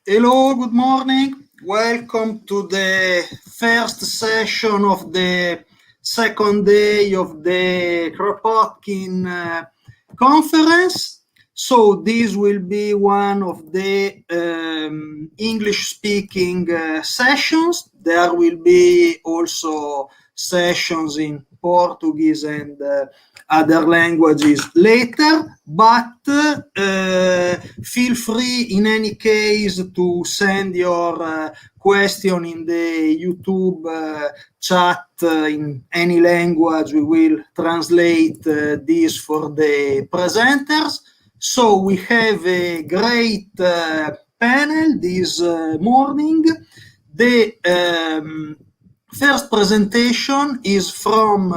Hello, good morning. Welcome to the first session of the second day of the Kropotkin conference. So this will be one of the English-speaking sessions. There will be also sessions in Portuguese and other languages later, but feel free in any case to send your question in the YouTube chat in any language. We will translate this for the presenters. So we have a great panel this morning. The first presentation is from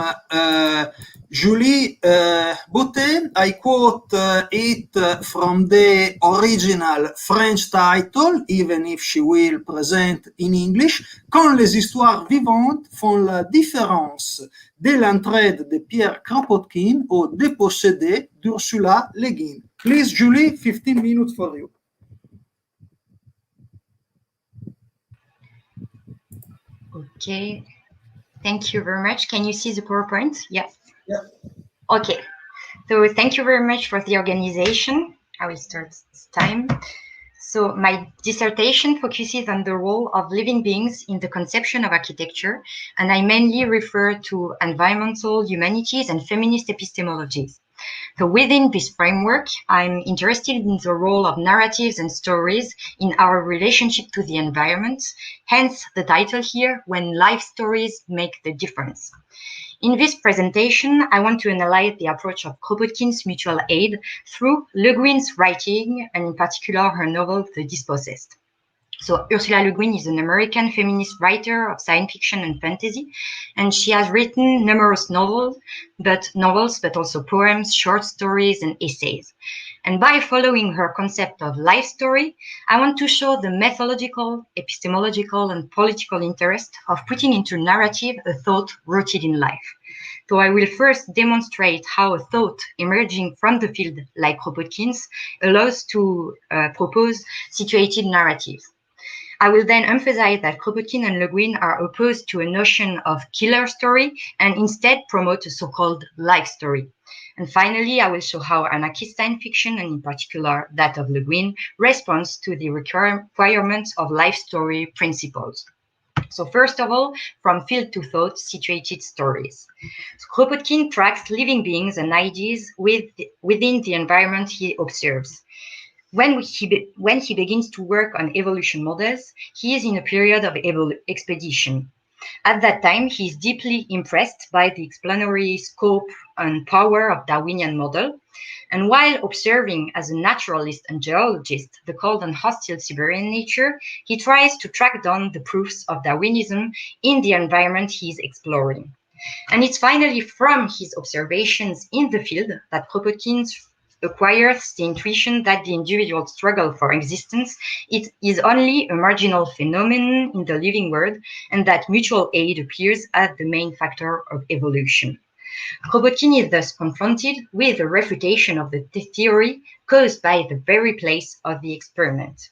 Julie Beauté. I quote it from the original French title, even if she will present in English. Quand les histoires vivantes font la différence, de L'Entraide de Pierre Kropotkine au depossédés d'Ursula Le Guin. Please, Julie, 15 minutes for you. Okay, thank you very much. Can you see the PowerPoint? Yes. Yeah. Okay, so thank you very much for the organization. I will start this time. So my dissertation focuses on the role of living beings in the conception of architecture, and I mainly refer to environmental, humanities, and feminist epistemologies. So within this framework, I'm interested in the role of narratives and stories in our relationship to the environment, hence the title here, When Life Stories Make the Difference. In this presentation, I want to analyze the approach of Kropotkin's mutual aid through Le Guin's writing, and in particular her novel, The Dispossessed. So Ursula Le Guin is an American feminist writer of science fiction and fantasy, and she has written numerous novels, but also poems, short stories, and essays. And by following her concept of life story, I want to show the methodological, epistemological, and political interest of putting into narrative a thought rooted in life. So I will first demonstrate how a thought emerging from the field like Kropotkin's allows to propose situated narratives. I will then emphasize that Kropotkin and Le Guin are opposed to a notion of killer story and instead promote a so-called life story. And finally, I will show how anarchist science fiction, and in particular that of Le Guin, responds to the requirements of life story principles. So first of all, from field to thought, situated stories. So Kropotkin tracks living beings and ideas within the environment he observes. When he begins to work on evolution models, he is in a period of expedition. At that time, he is deeply impressed by the explanatory scope and power of Darwinian model. And while observing as a naturalist and geologist the cold and hostile Siberian nature, he tries to track down the proofs of Darwinism in the environment he is exploring. And it's finally from his observations in the field that Kropotkin acquires the intuition that the individual struggle for existence is only a marginal phenomenon in the living world, and that mutual aid appears as the main factor of evolution. Kropotkin is thus confronted with a refutation of the theory caused by the very place of the experiment.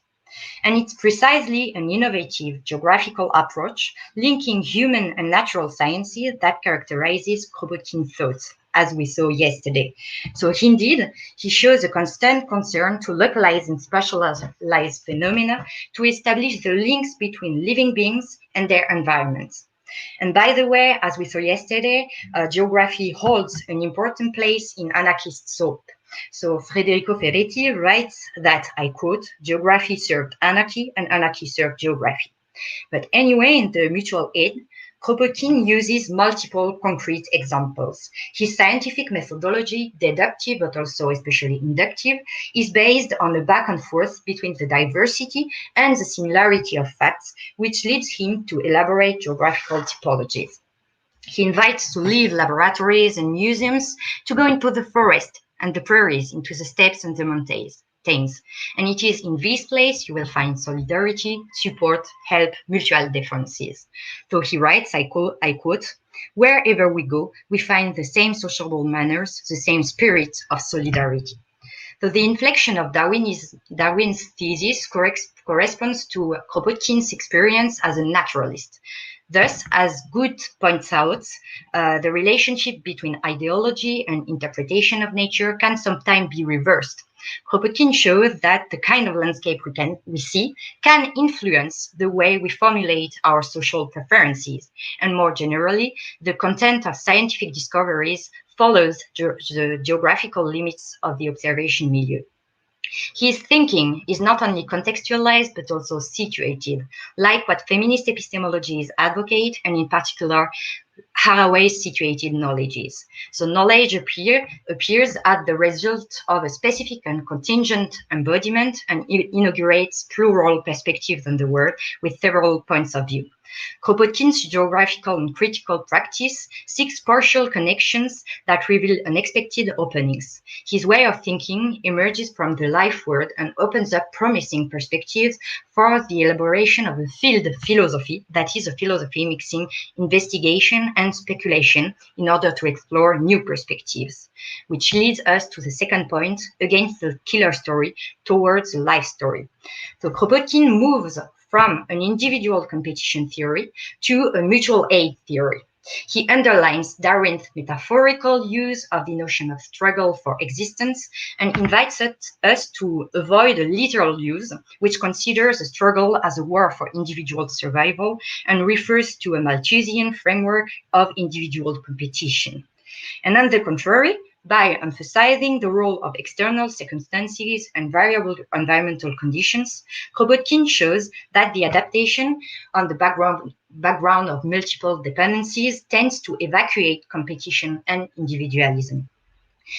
And it's precisely an innovative geographical approach linking human and natural sciences that characterizes Kropotkin's thoughts, as we saw yesterday. So indeed, he shows a constant concern to localize and specialize phenomena to establish the links between living beings and their environments. And by the way, as we saw yesterday, geography holds an important place in anarchist thought. So Federico Ferretti writes that, I quote, geography served anarchy and anarchy served geography. But anyway, in the mutual aid, Kropotkin uses multiple concrete examples. His scientific methodology, deductive but also especially inductive, is based on a back and forth between the diversity and the similarity of facts, which leads him to elaborate geographical typologies. He invites to leave laboratories and museums to go into the forest and the prairies, into the steppes and the mountains. And it is in this place you will find solidarity, support, help, mutual defenses. So he writes, I quote, wherever we go, we find the same sociable manners, the same spirit of solidarity. So the inflection of Darwin's thesis corresponds to Kropotkin's experience as a naturalist. Thus, as Guin points out, the relationship between ideology and interpretation of nature can sometimes be reversed. Kropotkin shows that the kind of landscape we see can influence the way we formulate our social preferences, and more generally, the content of scientific discoveries follows the geographical limits of the observation milieu. His thinking is not only contextualized but also situated, like what feminist epistemologies advocate, and in particular, Haraway's situated knowledge is. So knowledge appears as the result of a specific and contingent embodiment and inaugurates plural perspectives on the world with several points of view. Kropotkin's geographical and critical practice seeks partial connections that reveal unexpected openings. His way of thinking emerges from the life world and opens up promising perspectives for the elaboration of a field philosophy, that is, a philosophy mixing investigation and speculation in order to explore new perspectives, which leads us to the second point, against the killer story towards the life story. So Kropotkin moves from an individual competition theory to a mutual aid theory. He underlines Darwin's metaphorical use of the notion of struggle for existence and invites us to avoid a literal use, which considers a struggle as a war for individual survival and refers to a Malthusian framework of individual competition. And on the contrary, by emphasizing the role of external circumstances and variable environmental conditions, Kropotkin shows that the adaptation on the background of multiple dependencies tends to evacuate competition and individualism.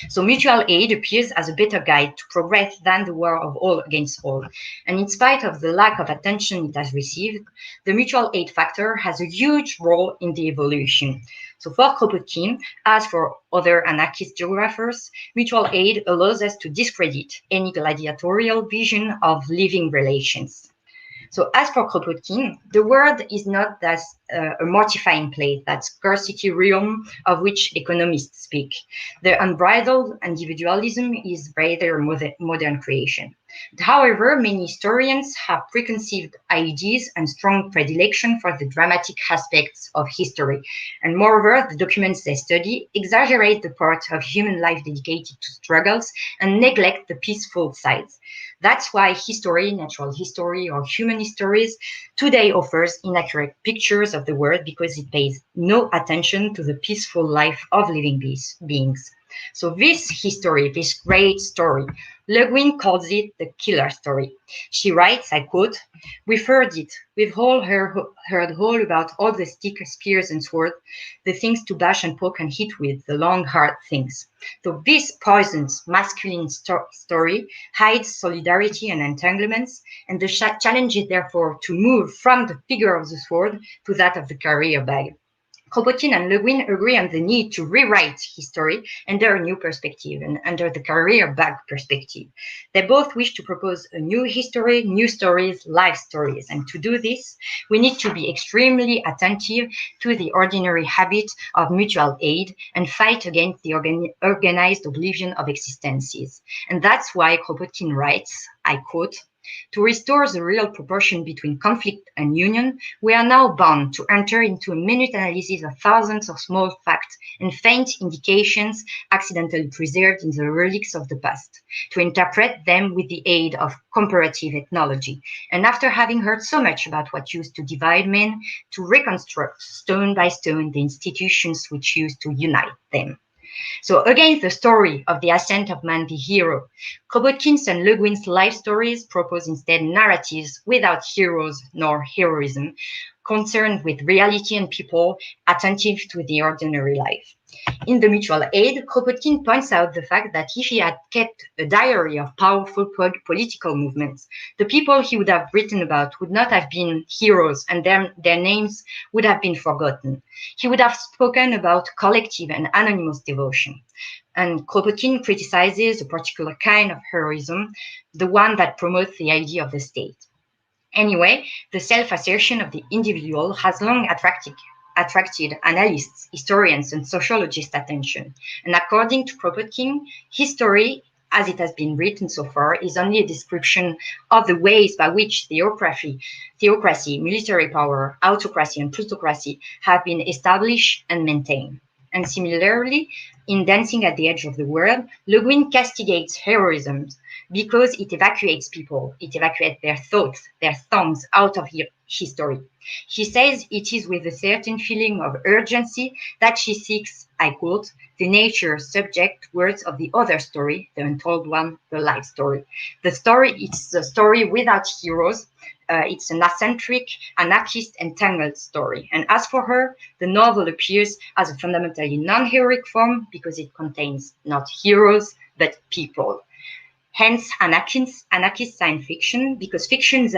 So mutual aid appears as a better guide to progress than the war of all against all. And in spite of the lack of attention it has received, the mutual aid factor has a huge role in the evolution. So for Kropotkin, as for other anarchist geographers, mutual aid allows us to discredit any gladiatorial vision of living relations. So as for Kropotkin, the world is not that a mortifying place, that scarcity realm of which economists speak. The unbridled individualism is rather modern creation. However, many historians have preconceived ideas and strong predilection for the dramatic aspects of history. And moreover, the documents they study exaggerate the part of human life dedicated to struggles and neglect the peaceful sides. That's why history, natural history, or human histories today offers inaccurate pictures of the world because it pays no attention to the peaceful life of living beings. So this history, this great story, Le Guin calls it the killer story. She writes, I quote, "We've heard it. We've all heard all about all the sticks, spears, and swords, the things to bash and poke and hit with, the long, hard things. So this poisoned masculine story hides solidarity and entanglements, and the challenge is therefore to move from the figure of the sword to that of the carrier bag." Kropotkin and Le Guin agree on the need to rewrite history under a new perspective and under the career bag perspective. They both wish to propose a new history, new stories, life stories. And to do this, we need to be extremely attentive to the ordinary habit of mutual aid and fight against the organized oblivion of existences. And that's why Kropotkin writes, I quote, "To restore the real proportion between conflict and union, we are now bound to enter into a minute analysis of thousands of small facts and faint indications accidentally preserved in the relics of the past, to interpret them with the aid of comparative ethnology, and after having heard so much about what used to divide men, to reconstruct stone by stone the institutions which used to unite them." So against the story of the ascent of man the hero, Kropotkin's and Le Guin's life stories propose instead narratives without heroes nor heroism, concerned with reality and people, attentive to the ordinary life. In the mutual aid, Kropotkin points out the fact that if he had kept a diary of powerful political movements, the people he would have written about would not have been heroes and their names would have been forgotten. He would have spoken about collective and anonymous devotion. And Kropotkin criticizes a particular kind of heroism, the one that promotes the idea of the state. Anyway, the self-assertion of the individual has long attracted analysts, historians, and sociologists' attention. And according to Kropotkin, history as it has been written so far, is only a description of the ways by which theocracy, military power, autocracy, and plutocracy have been established and maintained. And similarly, in Dancing at the Edge of the World, Le Guin castigates heroism because it evacuates people, it evacuates their thoughts, their thongs out of history. He says it is with a certain feeling of urgency that she seeks, I quote, the nature, subject, words of the other story, the untold one, the life story. The story, it's a story without heroes. It's an eccentric, anarchist, and tangled story. And as for her, the novel appears as a fundamentally non-heroic form because it contains not heroes, but people. Hence, anarchist science fiction, because fictions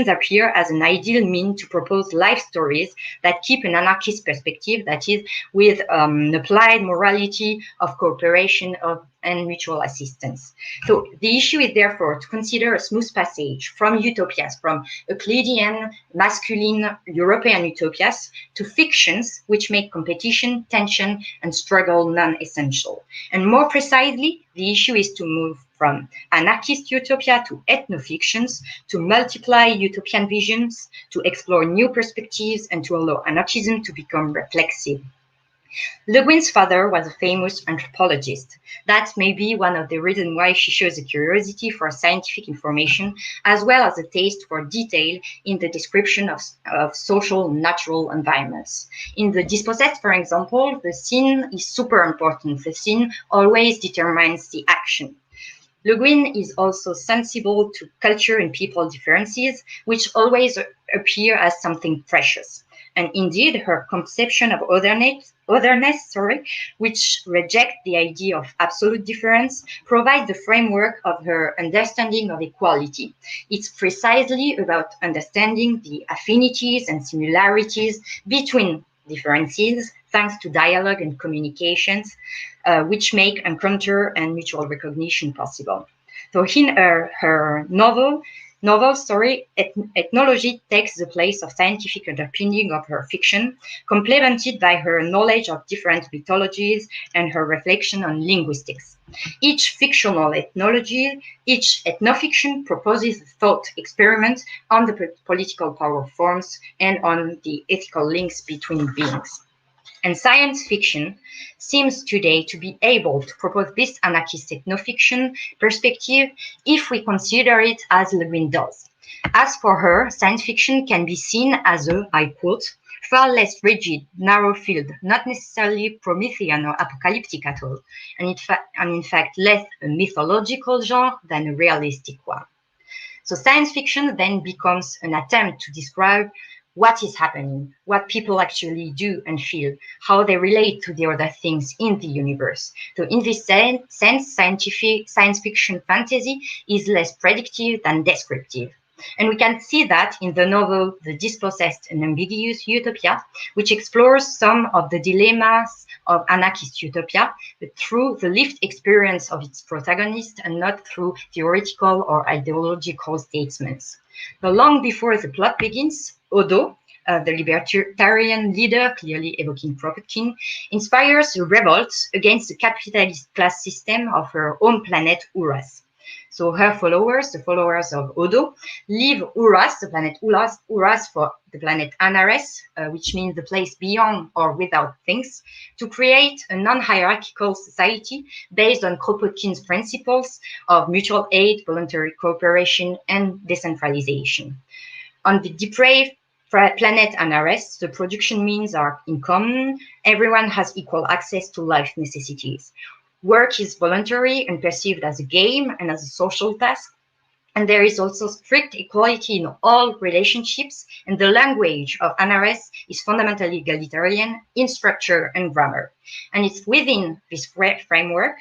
appear as an ideal mean to propose life stories that keep an anarchist perspective, that is, with applied morality of cooperation and mutual assistance. So the issue is therefore to consider a smooth passage from utopias, from Euclidean, masculine European utopias, to fictions which make competition, tension, and struggle non-essential. And more precisely, the issue is to move from anarchist utopia to ethnofictions, to multiply utopian visions, to explore new perspectives, and to allow anarchism to become reflexive. Le Guin's father was a famous anthropologist. That may be one of the reasons why she shows a curiosity for scientific information, as well as a taste for detail in the description of social natural environments. In The Dispossessed, for example, the scene is super important. The scene always determines the action. Le Guin is also sensible to culture and people differences, which always appear as something precious. And indeed, her conception of otherness, which rejects the idea of absolute difference, provides the framework of her understanding of equality. It's precisely about understanding the affinities and similarities between differences, thanks to dialogue and communications, which make encounter and mutual recognition possible. So in her novel story, ethnology takes the place of scientific underpinning of her fiction, complemented by her knowledge of different mythologies and her reflection on linguistics. Each fictional ethnology, each ethnofiction proposes a thought experiment on the political power forms and on the ethical links between beings. And science fiction seems today to be able to propose this anarchist ethnofiction perspective if we consider it as Le Guin does. As for her, science fiction can be seen as a, I quote, far less rigid, narrow field, not necessarily Promethean or apocalyptic at all, and in fact less a mythological genre than a realistic one. So science fiction then becomes an attempt to describe what is happening, what people actually do and feel, how they relate to the other things in the universe. So in this sense, science fiction fantasy is less predictive than descriptive. And we can see that in the novel The Dispossessed and Ambiguous Utopia, which explores some of the dilemmas of anarchist utopia, but through the lived experience of its protagonist and not through theoretical or ideological statements. But long before the plot begins, Odo, the libertarian leader, clearly evoking Kropotkin, inspires a revolt against the capitalist class system of her own planet, Uras. So her followers, the followers of Odo, leave Uras, the planet Uras, for the planet Anares, which means the place beyond or without things, to create a non-hierarchical society based on Kropotkin's principles of mutual aid, voluntary cooperation, and decentralization. On the depraved planet Anares, the production means are in common. Everyone has equal access to life necessities. Work is voluntary and perceived as a game and as a social task. And there is also strict equality in all relationships, and the language of Anares is fundamentally egalitarian in structure and grammar. And it's within this framework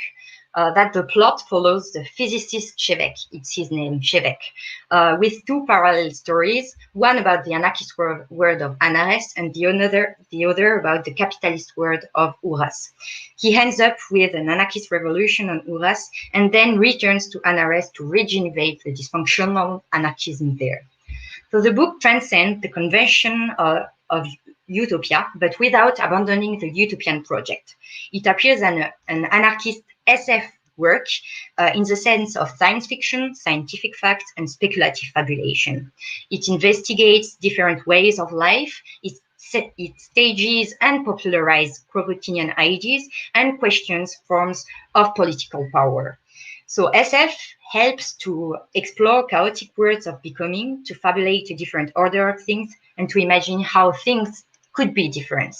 that the plot follows the physicist Chevek, it's his name, Chevek, with two parallel stories, one about the anarchist world of Anares and the other about the capitalist world of Uras. He ends up with an anarchist revolution on Uras and then returns to Anares to regenerate the dysfunctional anarchism there. So the book transcends the convention of utopia, but without abandoning the utopian project. It appears an anarchist SF work in the sense of science fiction, scientific facts, and speculative fabulation. It investigates different ways of life. It stages and popularizes Kropotkinian ideas and questions forms of political power. So SF helps to explore chaotic worlds of becoming, to fabulate a different order of things, and to imagine how things could be different.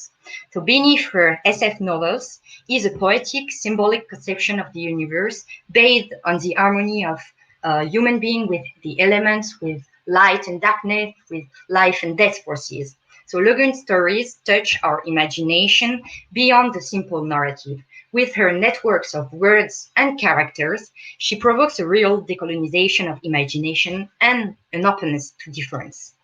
So beneath her SF novels is a poetic, symbolic conception of the universe based on the harmony of human being with the elements, with light and darkness, with life and death forces. So Le Guin's stories touch our imagination beyond the simple narrative. With her networks of words and characters, she provokes a real decolonization of imagination and an openness to difference.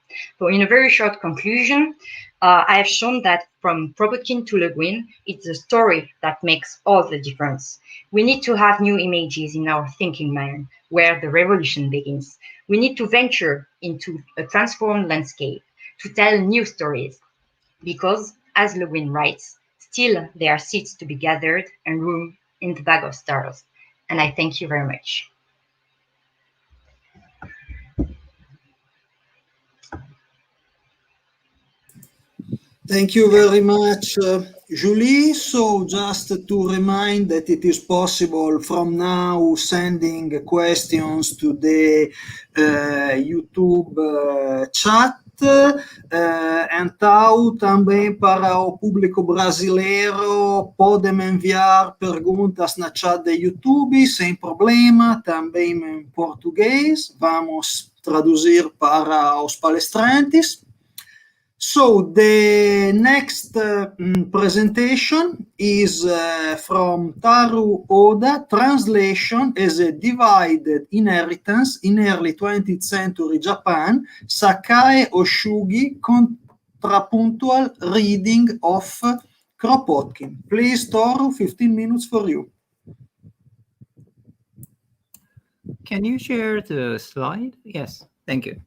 So in a very short conclusion, I have shown that from Kropotkin to Le Guin, it's the story that makes all the difference. We need to have new images in our thinking mind, where the revolution begins. We need to venture into a transformed landscape, to tell new stories, because, as Le Guin writes, still there are seeds to be gathered and room in the bag of stars. And I thank you very much. Thank you very much, Julie. So just to remind that it is possible from now sending questions to the YouTube chat. Então também para o público brasileiro podem enviar perguntas na chat do YouTube sem problema, também em português. Vamos traduzir para os palestrantes. So the next presentation is from Toru Oda, Translation as a Divided Inheritance in Early 20th Century Japan, Sakae Ōsugi, Contrapuntal Reading of Kropotkin. Please, Toru, 15 minutes for you. Can you share the slide? Yes, thank you.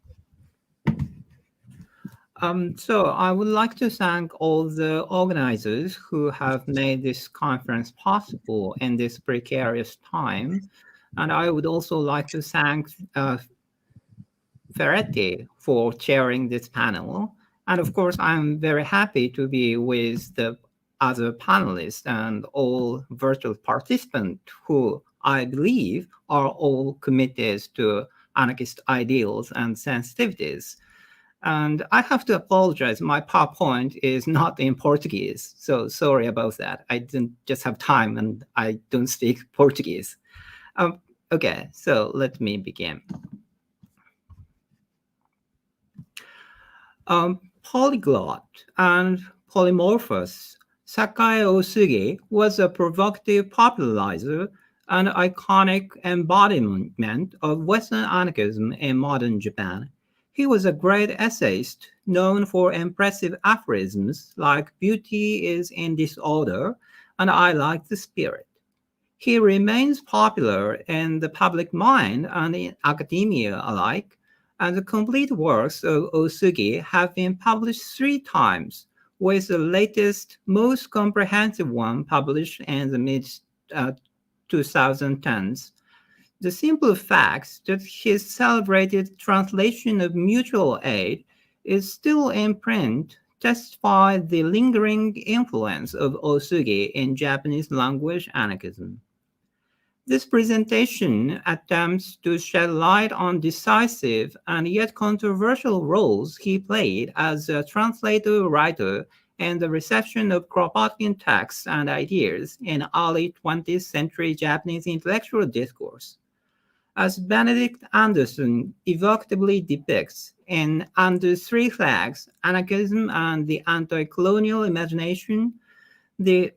So I would like to thank all the organizers who have made this conference possible in this precarious time. And I would also like to thank Ferretti for chairing this panel. And of course, I'm very happy to be with the other panelists and all virtual participants who I believe are all committed to anarchist ideals and sensitivities. And I have to apologize, my PowerPoint is not in Portuguese, so sorry about that. I didn't just have time and I don't speak Portuguese. Okay, so let me begin. Polyglot and polymorphous, Sakae Ōsugi was a provocative popularizer and iconic embodiment of Western anarchism in modern Japan. He was a great essayist, known for impressive aphorisms like "Beauty is in disorder," and "I like the spirit." He remains popular in the public mind and in academia alike, and the complete works of Ōsugi have been published 3 times, with the latest, most comprehensive one published in the mid-2010s. The simple fact that his celebrated translation of Mutual Aid is still in print testifies the lingering influence of Ōsugi in Japanese language anarchism. This presentation attempts to shed light on decisive and yet controversial roles he played as a translator-writer in the reception of Kropotkin texts and ideas in early 20th century Japanese intellectual discourse. As Benedict Anderson evocatively depicts in Under 3 Flags, Anarchism and the Anti-Colonial Imagination, the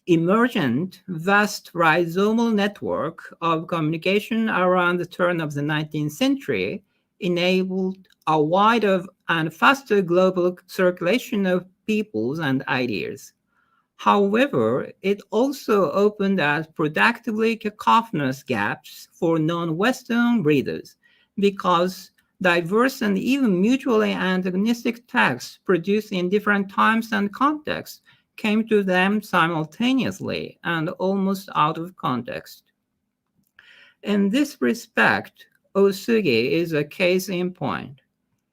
emergent vast rhizomal network of communication around the turn of the 19th century enabled a wider and faster global circulation of peoples and ideas. However, it also opened up productively cacophonous gaps for non-Western readers, because diverse and even mutually antagonistic texts produced in different times and contexts came to them simultaneously and almost out of context. In this respect, Ōsugi is a case in point.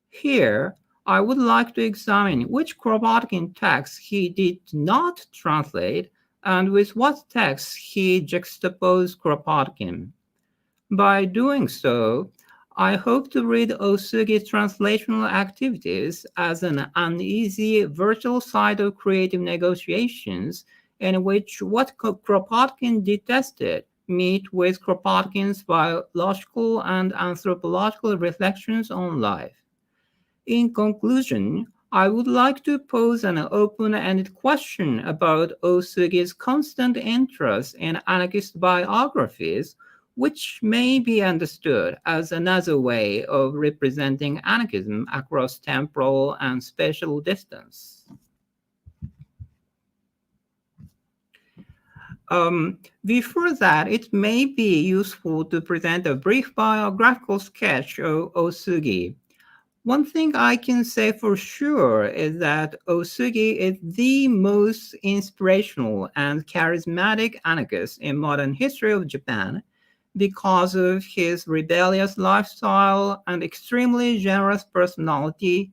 Here, I would like to examine which Kropotkin texts he did not translate and with what texts he juxtaposed Kropotkin. By doing so, I hope to read Ōsugi's translational activities as an uneasy virtual side of creative negotiations in which what Kropotkin detested meet with Kropotkin's biological and anthropological reflections on life. In conclusion, I would like to pose an open-ended question about Ōsugi's constant interest in anarchist biographies, which may be understood as another way of representing anarchism across temporal and spatial distance. Before that, it may be useful to present a brief biographical sketch of Ōsugi. One thing I can say for sure is that Ōsugi is the most inspirational and charismatic anarchist in modern history of Japan because of his rebellious lifestyle and extremely generous personality,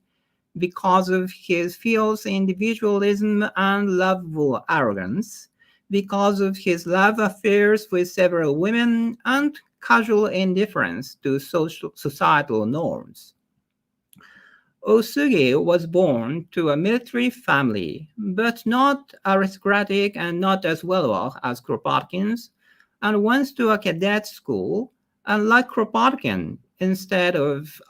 because of his fierce individualism and lovable arrogance, because of his love affairs with several women, and casual indifference to societal norms. Ōsugi was born to a military family, but not aristocratic and not as well off as Kropotkin's, and went to a cadet school. And like Kropotkin, instead of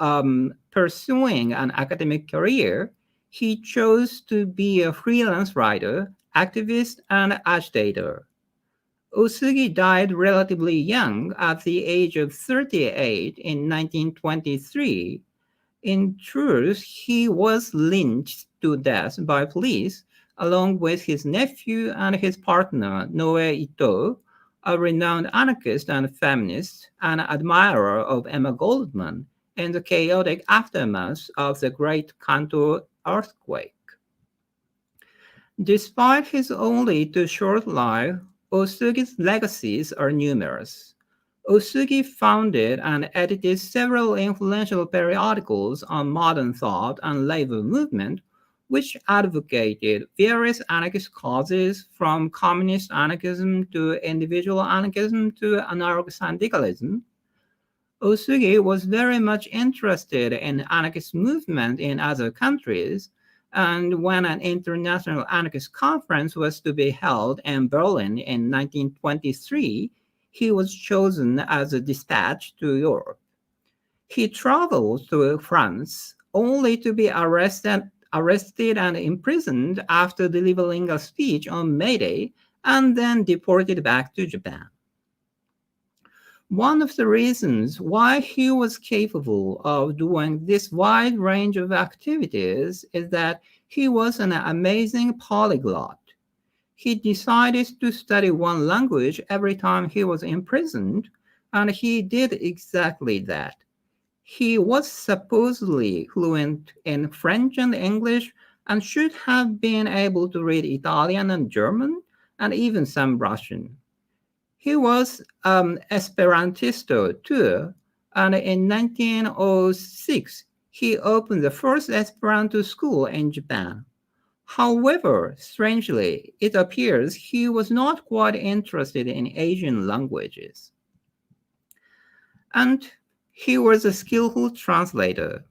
pursuing an academic career, he chose to be a freelance writer, activist, and agitator. Ōsugi died relatively young at the age of 38 in 1923. In truth, he was lynched to death by police, along with his nephew and his partner, Noe Ito, a renowned anarchist and feminist, and admirer of Emma Goldman, in the chaotic aftermath of the Great Kanto earthquake. Despite his only too short life, Ōsugi's legacies are numerous. Ōsugi founded and edited several influential periodicals on modern thought and labor movement, which advocated various anarchist causes from communist anarchism to individual anarchism to anarcho-syndicalism. Ōsugi was very much interested in anarchist movement in other countries, and when an international anarchist conference was to be held in Berlin in 1923, he was chosen as a dispatch to Europe. He traveled to France only to be arrested and imprisoned after delivering a speech on May Day and then deported back to Japan. One of the reasons why he was capable of doing this wide range of activities is that he was an amazing polyglot. He decided to study one language every time he was imprisoned, and he did exactly that. He was supposedly fluent in French and English and should have been able to read Italian and German, and even some Russian. He was Esperantisto too, and in 1906, he opened the first Esperanto school in Japan. However, strangely, it appears he was not quite interested in Asian languages. And he was a skillful translator.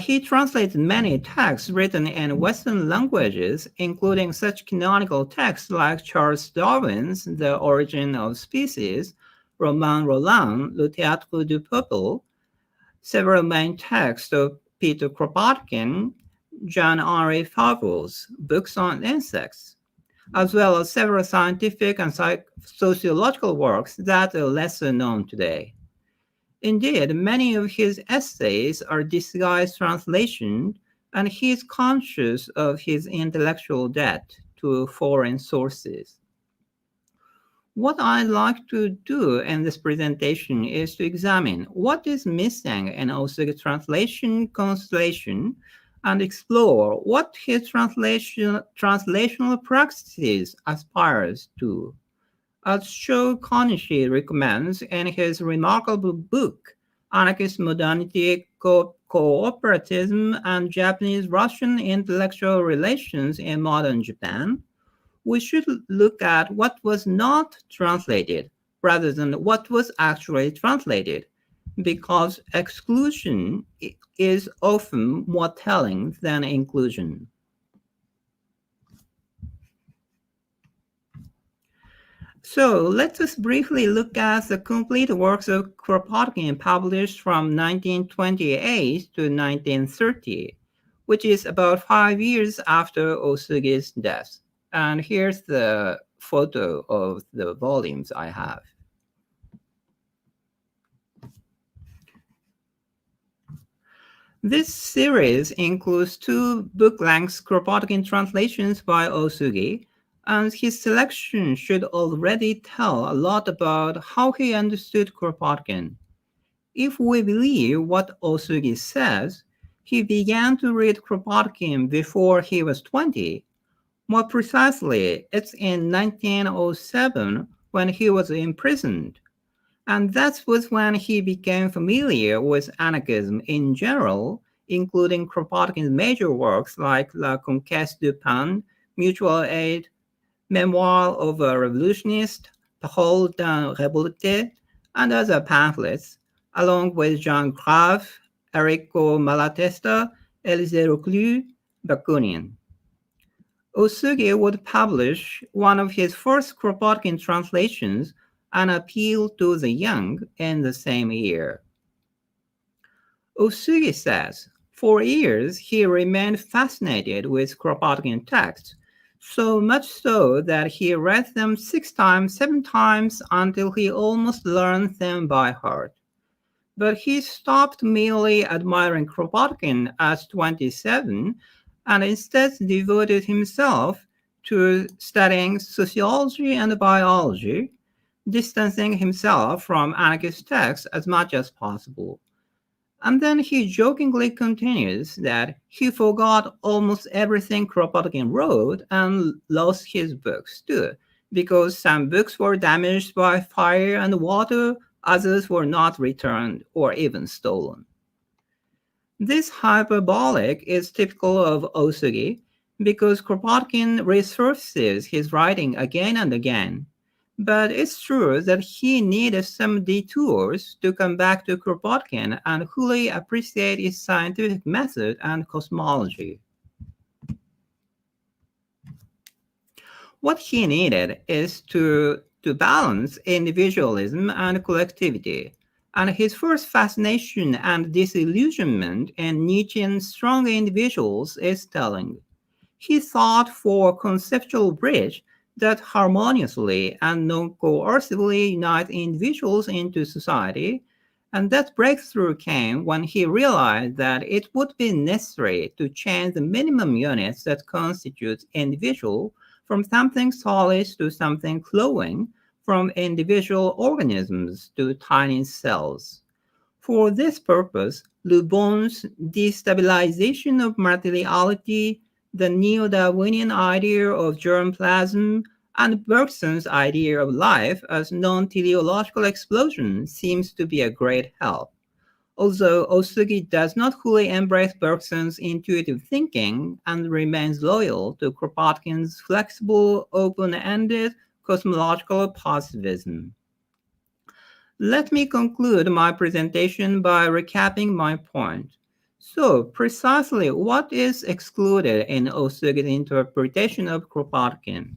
He translated many texts written in Western languages, including such canonical texts like Charles Darwin's The Origin of Species, Romain Rolland, Le Théâtre du Peuple, several main texts of Peter Kropotkin, Jean-Henri Favre's books on insects, as well as several scientific and sociological works that are lesser known today. Indeed, many of his essays are disguised translations, and he is conscious of his intellectual debt to foreign sources. What I'd like to do in this presentation is to examine what is missing in Ōsugi's translation constellation and explore what his translational practices aspires to. as Sho Konishi recommends in his remarkable book, Anarchist Modernity, Cooperatism, and Japanese-Russian Intellectual Relations in Modern Japan, we should look at what was not translated rather than what was actually translated, because exclusion is often more telling than inclusion. So let us briefly look at the complete works of Kropotkin published from 1928 to 1930, which is about 5 years after Ōsugi's death. And here's the photo of the volumes I have. This series includes 2 book-length Kropotkin translations by Ōsugi, and his selection should already tell a lot about how he understood Kropotkin. If we believe what Ōsugi says, he began to read Kropotkin before he was 20. More precisely, it's in 1907 when he was imprisoned. And that was when he became familiar with anarchism in general, including Kropotkin's major works like La Conquête du Pain, Mutual Aid, Memoir of a Revolutionist, Parole d'un Révolté, and other pamphlets, along with Jean Grave, Enrico Malatesta, Élisée Reclus, Bakunin. Ōsugi would publish one of his first Kropotkin translations, An Appeal to the Young, in the same year. Ōsugi says, for years he remained fascinated with Kropotkin texts, so much so that he read them 6 times, 7 times until he almost learned them by heart. But he stopped merely admiring Kropotkin at 27 and instead devoted himself to studying sociology and biology, distancing himself from anarchist texts as much as possible. And then he jokingly continues that he forgot almost everything Kropotkin wrote and lost his books too, because some books were damaged by fire and water, others were not returned or even stolen. This hyperbolic is typical of Ōsugi because Kropotkin resurfaces his writing again and again. But it's true that he needed some detours to come back to Kropotkin and fully appreciate his scientific method and cosmology. What he needed is to balance individualism and collectivity, and his first fascination and disillusionment in Nietzsche's strong individuals is telling. He sought for a conceptual bridge that harmoniously and non-coercively unite individuals into society, and that breakthrough came when he realized that it would be necessary to change the minimum units that constitute individual from something solid to something flowing, from individual organisms to tiny cells. For this purpose, Le Bon's destabilization of materiality, the neo-Darwinian idea of germplasm, and Bergson's idea of life as non-teleological explosion seems to be a great help. Although Ōsugi does not fully embrace Bergson's intuitive thinking and remains loyal to Kropotkin's flexible, open-ended cosmological positivism. Let me conclude my presentation by recapping my point. So, precisely what is excluded in Ōsugi's interpretation of Kropotkin?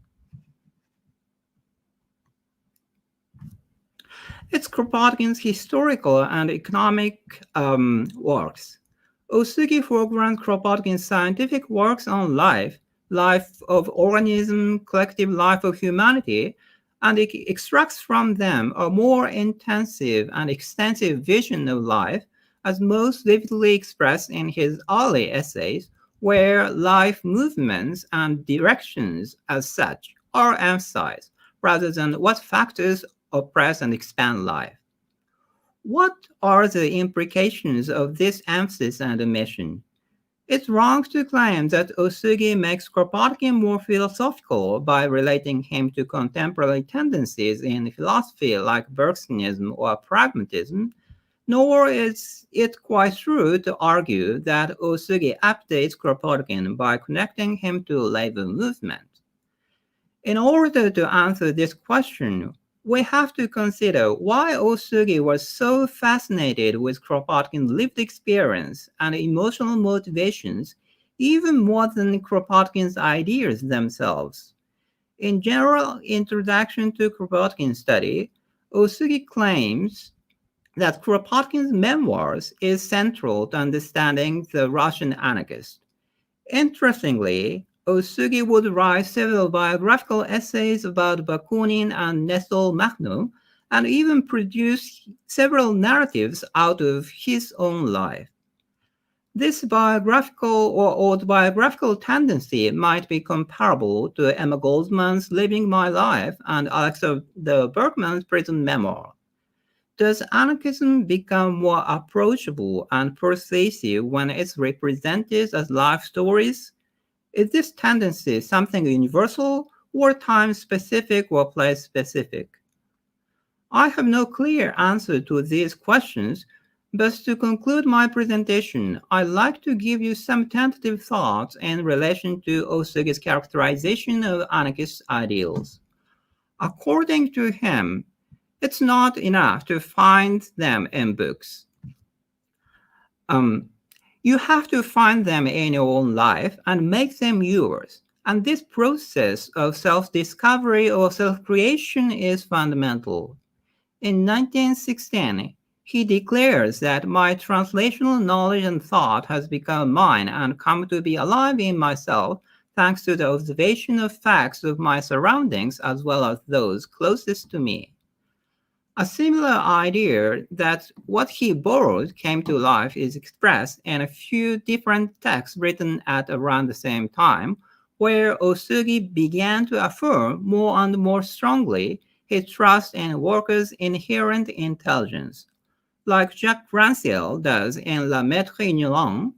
It's Kropotkin's historical and economic works. Ōsugi foregrounds Kropotkin's scientific works on life, life of organism, collective life of humanity, and it extracts from them a more intensive and extensive vision of life, as most vividly expressed in his early essays, where life movements and directions as such are emphasized, rather than what factors oppress and expand life. What are the implications of this emphasis and omission? It's wrong to claim that Ōsugi makes Kropotkin more philosophical by relating him to contemporary tendencies in philosophy like Bergsonism or pragmatism, nor is it quite true to argue that Ōsugi updates Kropotkin by connecting him to labor movement. In order to answer this question, we have to consider why Ōsugi was so fascinated with Kropotkin's lived experience and emotional motivations, even more than Kropotkin's ideas themselves. In General Introduction to Kropotkin's Study, Ōsugi claims that Kropotkin's memoirs is central to understanding the Russian anarchist. Interestingly, Ōsugi would write several biographical essays about Bakunin and Nestor Makhno, and even produce several narratives out of his own life. This biographical or autobiographical tendency might be comparable to Emma Goldman's Living My Life and Alexander Berkman's Prison Memoir. Does anarchism become more approachable and persuasive when it's represented as life stories? Is this tendency something universal or time-specific or place-specific? I have no clear answer to these questions, but to conclude my presentation, I'd like to give you some tentative thoughts in relation to Ōsugi's characterization of anarchist ideals. According to him, it's not enough to find them in books. You have to find them in your own life and make them yours. And this process of self-discovery or self-creation is fundamental. In 1916, he declares that my translational knowledge and thought has become mine and come to be alive in myself thanks to the observation of facts of my surroundings as well as those closest to me. A similar idea that what he borrowed came to life is expressed in a few different texts written at around the same time, where Ōsugi began to affirm more and more strongly his trust in workers' inherent intelligence. Like Jacques Rancière does in La Maître Ignorant,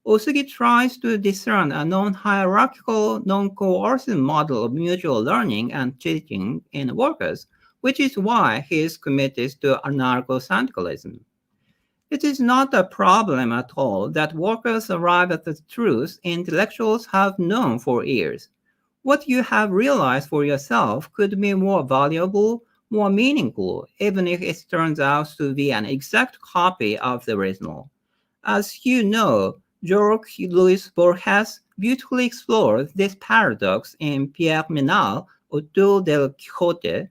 Ōsugi tries to discern a non-hierarchical, non-coercive model of mutual learning and teaching in workers, which is why he is committed to anarcho-syndicalism. It is not a problem at all that workers arrive at the truth intellectuals have known for years. What you have realized for yourself could be more valuable, more meaningful, even if it turns out to be an exact copy of the original. As you know, Jorge Luis Borges beautifully explores this paradox in Pierre Menal's Autour del Quixote,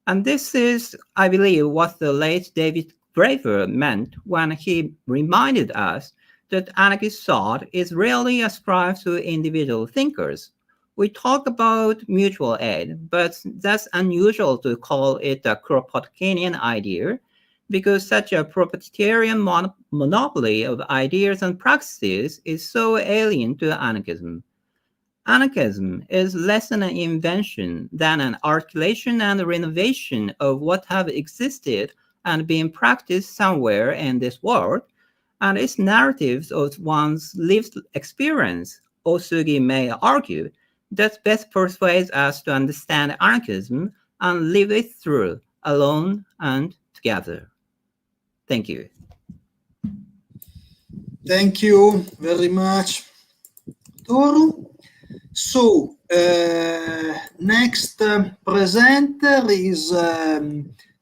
and this is, I believe, what the late David Graeber meant when he reminded us that anarchist thought is rarely ascribed to individual thinkers. We talk about mutual aid, but that's unusual to call it a Kropotkinian idea, because such a proprietarian monopoly of ideas and practices is so alien to anarchism. Anarchism is less an invention than an articulation and renovation of what have existed and been practiced somewhere in this world, and its narratives of one's lived experience, Ōsugi may argue, that best persuades us to understand anarchism and live it through, alone and together. Thank you. Thank you very much, Toru. So, next presenter is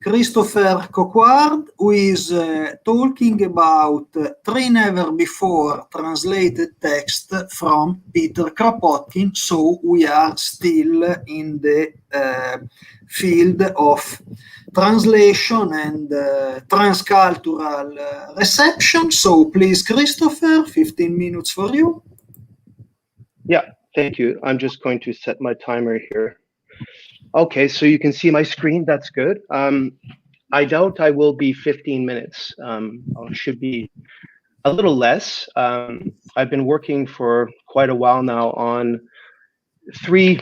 Christopher Coquard, who is talking about three never before translated text from Peter Kropotkin. So we are still in the field of translation and transcultural reception. So please, Christopher, 15 minutes for you. Yeah, thank you. I'm just going to set my timer here. Okay, so you can see my screen. That's good. I doubt I will be 15 minutes. Should be a little less. I've been working for quite a while now on three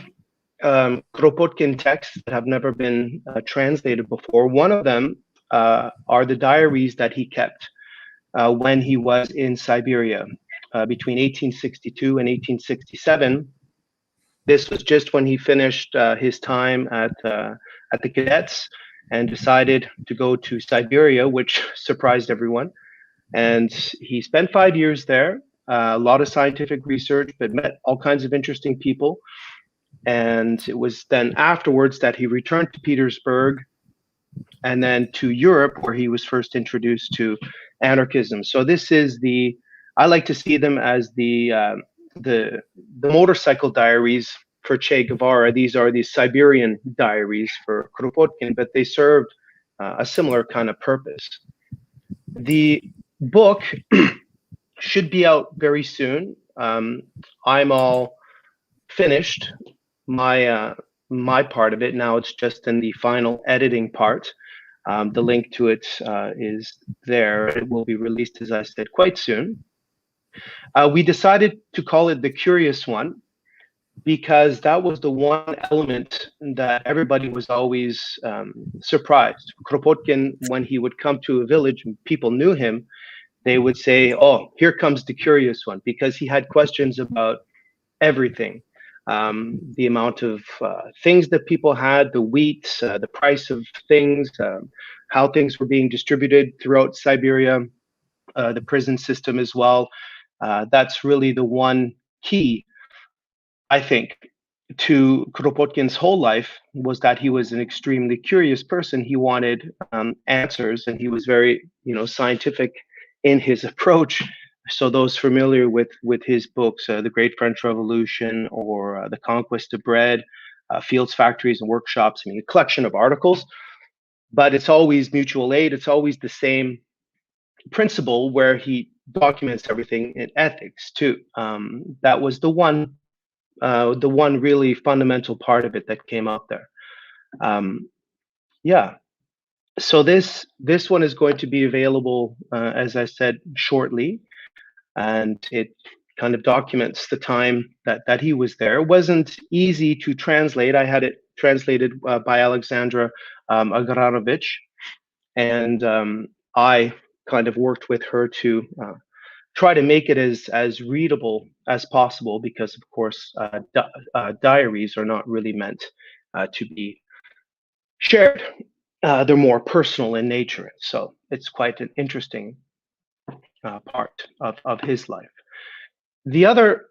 Kropotkin texts that have never been translated before. One of them are the diaries that he kept when he was in Siberia. between 1862 and 1867. This was just when he finished his time at the cadets and decided to go to Siberia, which surprised everyone. And he spent 5 years there, a lot of scientific research, but met all kinds of interesting people. And it was then afterwards that he returned to Petersburg and then to Europe, where he was first introduced to anarchism. So this is I like to see them as the motorcycle diaries for Che Guevara. These are the Siberian diaries for Kropotkin, but they served a similar kind of purpose. The book should be out very soon. I'm all finished my part of it. Now it's just in the final editing part. The link to it is there. It will be released, as I said, quite soon. We decided to call it The Curious One because that was the one element that everybody was always surprised. Kropotkin, when he would come to a village and people knew him, they would say, "Oh, here comes the curious one," because he had questions about everything. The amount of things that people had, the wheat, the price of things, how things were being distributed throughout Siberia, the prison system as well. That's really the one key, I think, to Kropotkin's whole life, was that he was an extremely curious person. He wanted answers, and he was very, scientific in his approach. So those familiar with his books, The Great French Revolution or The Conquest of Bread, Fields, Factories, and Workshops, a collection of articles, but it's always mutual aid. It's always the same principle where he documents everything in ethics too. That was the one really fundamental part of it that came up there. Yeah. So this one is going to be available, as I said, shortly. And it kind of documents the time that he was there. It wasn't easy to translate. I had it translated by Alexandra Agranovich, and I kind of worked with her to try to make it as readable as possible, because of course diaries are not really meant to be shared. They're more personal in nature, so it's quite an interesting part of his life. The other,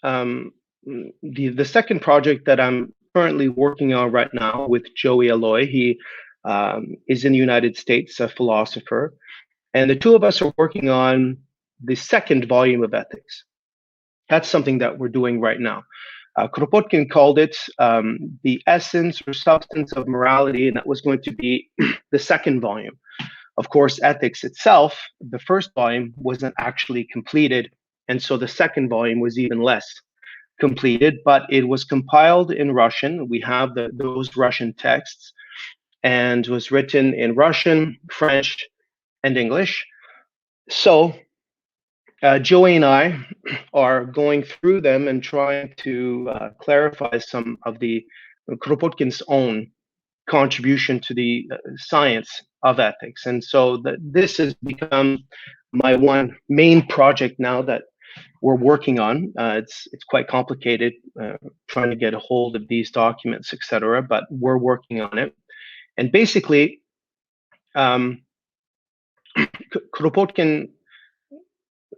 the second project that I'm currently working on right now with Joey Alloy, he is in the United States, a philosopher, and the two of us are working on the second volume of ethics. That's something that we're doing right now. Kropotkin called it the essence or substance of morality, and that was going to be the second volume. Of course, ethics itself, the first volume, wasn't actually completed, and so the second volume was even less completed, but it was compiled in Russian. We have those Russian texts, and was written in Russian, French, and English. So Joey and I are going through them and trying to clarify some of the Kropotkin's own contribution to the science of ethics. And so this has become my one main project now that we're working on. It's quite complicated trying to get a hold of these documents, etc., but we're working on it. And basically, Kropotkin,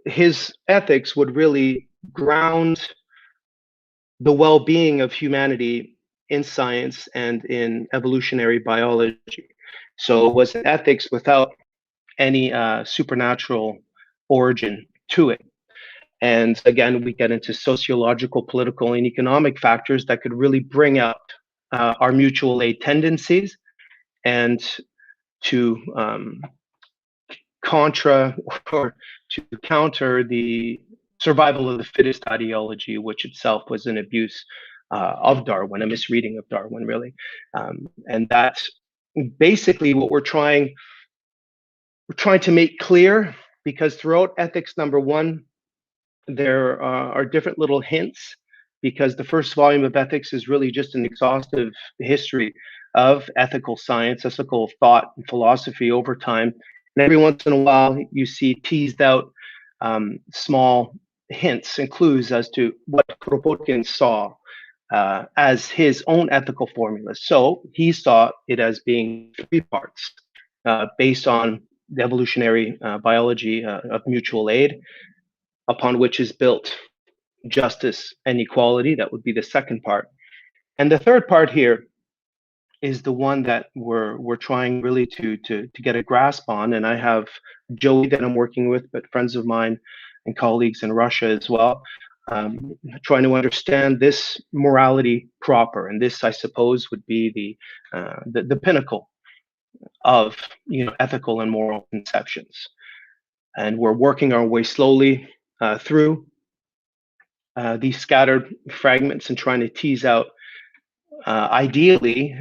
his ethics would really ground the well-being of humanity in science and in evolutionary biology. So it was ethics without any supernatural origin to it. And again, we get into sociological, political, and economic factors that could really bring out our mutual aid tendencies and to counter the survival of the fittest ideology, which itself was an abuse of Darwin, a misreading of Darwin, really. And that's basically what we're trying to make clear, because throughout ethics number one, there are different little hints, because the first volume of ethics is really just an exhaustive history of ethical science, ethical thought, and philosophy over time. And every once in a while, you see teased out small hints and clues as to what Kropotkin saw as his own ethical formula. So he saw it as being three parts based on the evolutionary biology of mutual aid, upon which is built justice and equality. That would be the second part. And the third part here is the one that we're trying really to get a grasp on. And I have Joey that I'm working with, but friends of mine and colleagues in Russia as well, trying to understand this morality proper. And this, I suppose, would be the pinnacle of ethical and moral conceptions. And we're working our way slowly through these scattered fragments and trying to tease out. Ideally,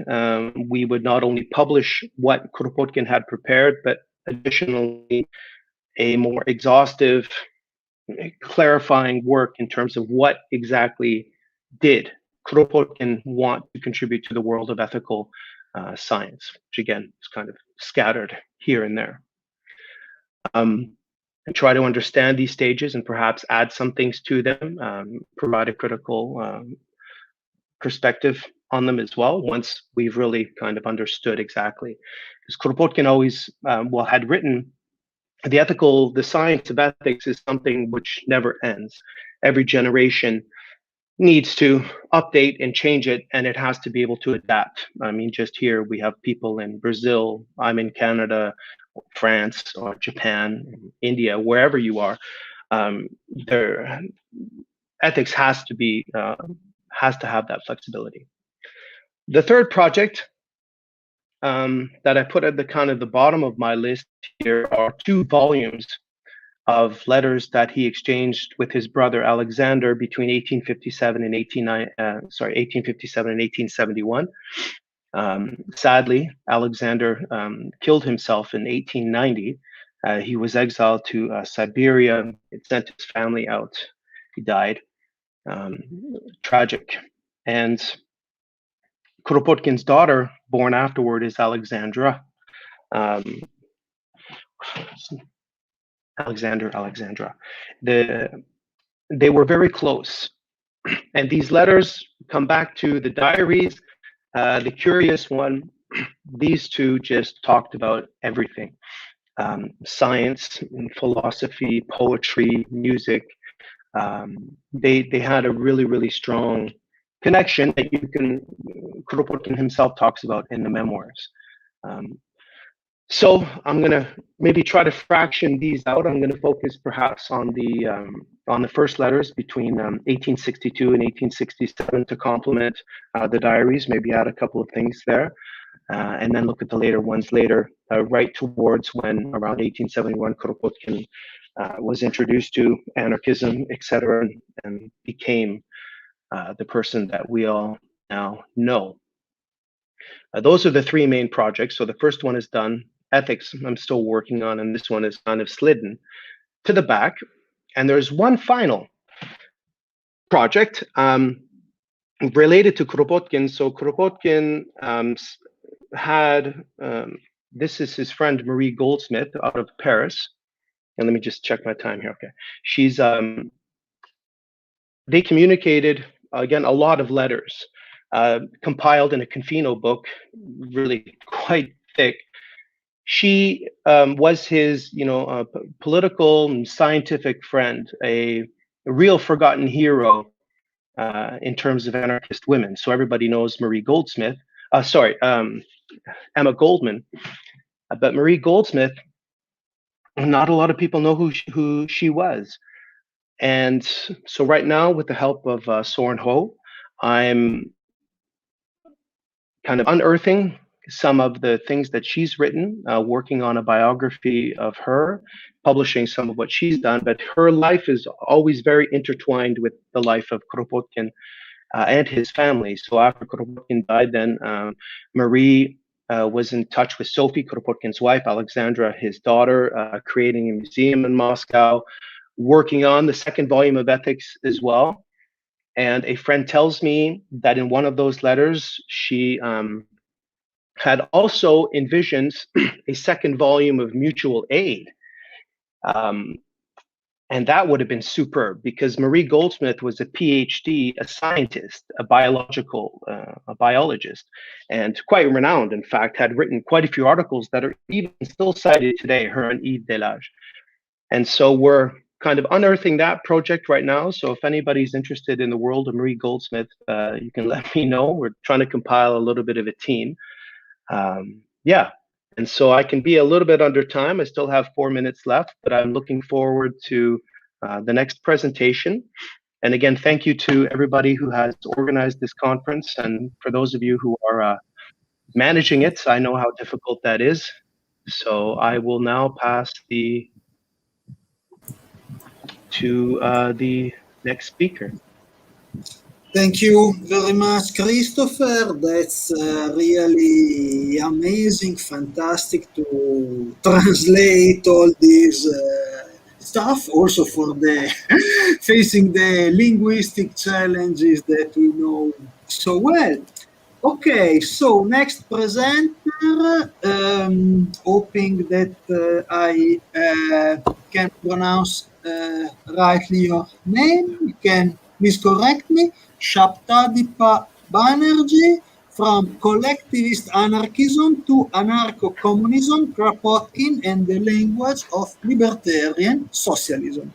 we would not only publish what Kropotkin had prepared, but additionally a more exhaustive, clarifying work in terms of what exactly did Kropotkin want to contribute to the world of ethical science, which again is kind of scattered here and there. And try to understand these stages and perhaps add some things to them, provide a critical perspective on them as well, once we've really kind of understood exactly. Because Kropotkin always, had written, the science of ethics is something which never ends. Every generation needs to update and change it, and it has to be able to adapt. I mean, just here we have people in Brazil, I'm in Canada, France, or Japan, India, wherever you are. Their ethics has to have that flexibility. The third project that I put at the bottom of my list here are 2 volumes of letters that he exchanged with his brother Alexander between 1857 and 1871. Sadly, Alexander killed himself in 1890. He was exiled to Siberia. It sent his family out. He died. Tragic. And Kropotkin's daughter, born afterward, is Alexandra. Alexandra. They were very close. And these letters come back to the diaries. The curious one, these two just talked about everything. Science, philosophy, poetry, music. They had a really, really strong connection that Kropotkin himself talks about in the memoirs. So I'm gonna maybe try to fraction these out. I'm gonna focus perhaps on the first letters between 1862 and 1867 to complement the diaries, maybe add a couple of things there, and then look at the later ones later, right towards when around 1871 Kropotkin was introduced to anarchism, etc., and became the person that we all now know. Those are the 3 main projects. So the first one is done. Ethics I'm still working on, and this one is kind of slidden to the back. And there's one final project related to Kropotkin. So Kropotkin had, this is his friend Marie Goldsmith out of Paris. And let me just check my time here. Okay. She's, they communicated, again, a lot of letters compiled in a Confino book, really quite thick. She was his, political and scientific friend, a real forgotten hero in terms of anarchist women. So everybody knows Marie Goldsmith. Emma Goldman. But Marie Goldsmith, not a lot of people know who she was. And so right now, with the help of Soren Ho, I'm kind of unearthing some of the things that she's written, working on a biography of her, publishing some of what she's done. But her life is always very intertwined with the life of Kropotkin and his family. So after Kropotkin died, then Marie was in touch with Sophie, Kropotkin's wife, Alexandra, his daughter, creating a museum in Moscow, working on the 2nd volume of Ethics as well. And a friend tells me that in one of those letters, she had also envisioned a 2nd volume of Mutual Aid. And that would have been superb because Marie Goldsmith was a PhD, a scientist, a biologist, and quite renowned, in fact, had written quite a few articles that are even still cited today, her and Yves Delage. And so we're kind of unearthing that project right now. So if anybody's interested in the world of Marie Goldsmith, you can let me know. We're trying to compile a little bit of a team. Yeah. And so I can be a little bit under time. I still have 4 minutes left, but I'm looking forward to the next presentation. And again, thank you to everybody who has organized this conference. And for those of you who are managing it, I know how difficult that is. So I will now pass to the next speaker. Thank you very much, Christopher. That's really amazing, fantastic to translate all this stuff, also for the facing the linguistic challenges that we know so well. Okay, so next presenter, hoping that I can pronounce rightly your name. You can please correct me. Saptadeepa Banerjee, from collectivist anarchism to anarcho-communism, Kropotkin and the language of libertarian socialism.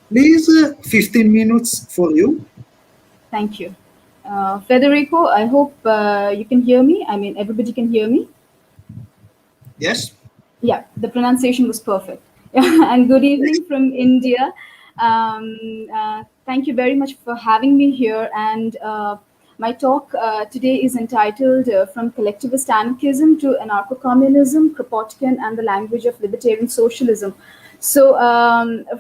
Please, 15 minutes for you. Thank you. Federico, I hope you can hear me. I mean, everybody can hear me. Yes. Yeah, the pronunciation was perfect. And good evening from India. Thank you very much for having me here. And my talk today is entitled From Collectivist Anarchism to Anarcho-Communism, Kropotkin and the Language of Libertarian Socialism. So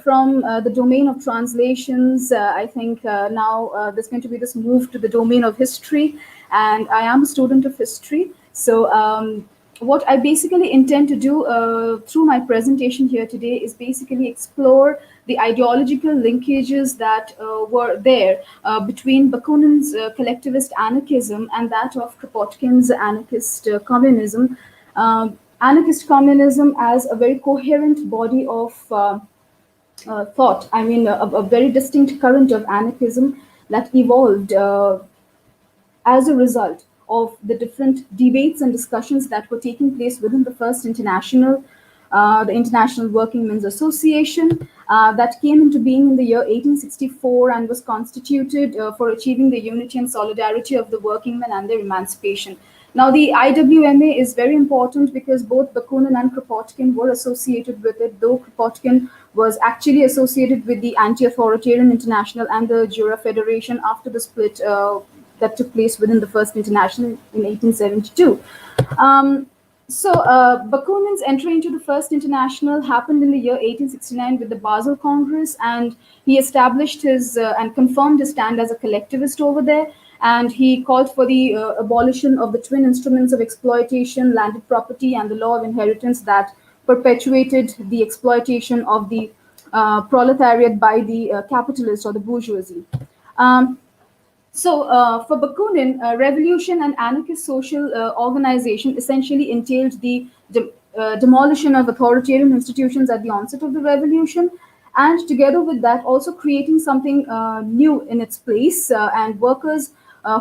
from the domain of translations, I think now there's going to be this move to the domain of history. And I am a student of history. So what I basically intend to do through my presentation here today is basically explore the ideological linkages that were there between Bakunin's collectivist anarchism and that of Kropotkin's anarchist communism. Anarchist communism as a very coherent body of thought. I mean, a very distinct current of anarchism that evolved as a result of the different debates and discussions that were taking place within the First International, the International Working Men's Association, that came into being in the year 1864 and was constituted for achieving the unity and solidarity of the working men and their emancipation. Now, the IWMA is very important because both Bakunin and Kropotkin were associated with it, though Kropotkin was actually associated with the Anti-Authoritarian International and the Jura Federation after the split that took place within the First International in 1872. Bakunin's entry into the First International happened in the year 1869 with the Basel Congress, and he established his and confirmed his stand as a collectivist over there. And he called for the abolition of the twin instruments of exploitation, landed property, and the law of inheritance that perpetuated the exploitation of the proletariat by the capitalists or the bourgeoisie. For Bakunin, revolution and anarchist social organization essentially entailed the demolition of authoritarian institutions at the onset of the revolution, and together with that, also creating something new in its place, and workers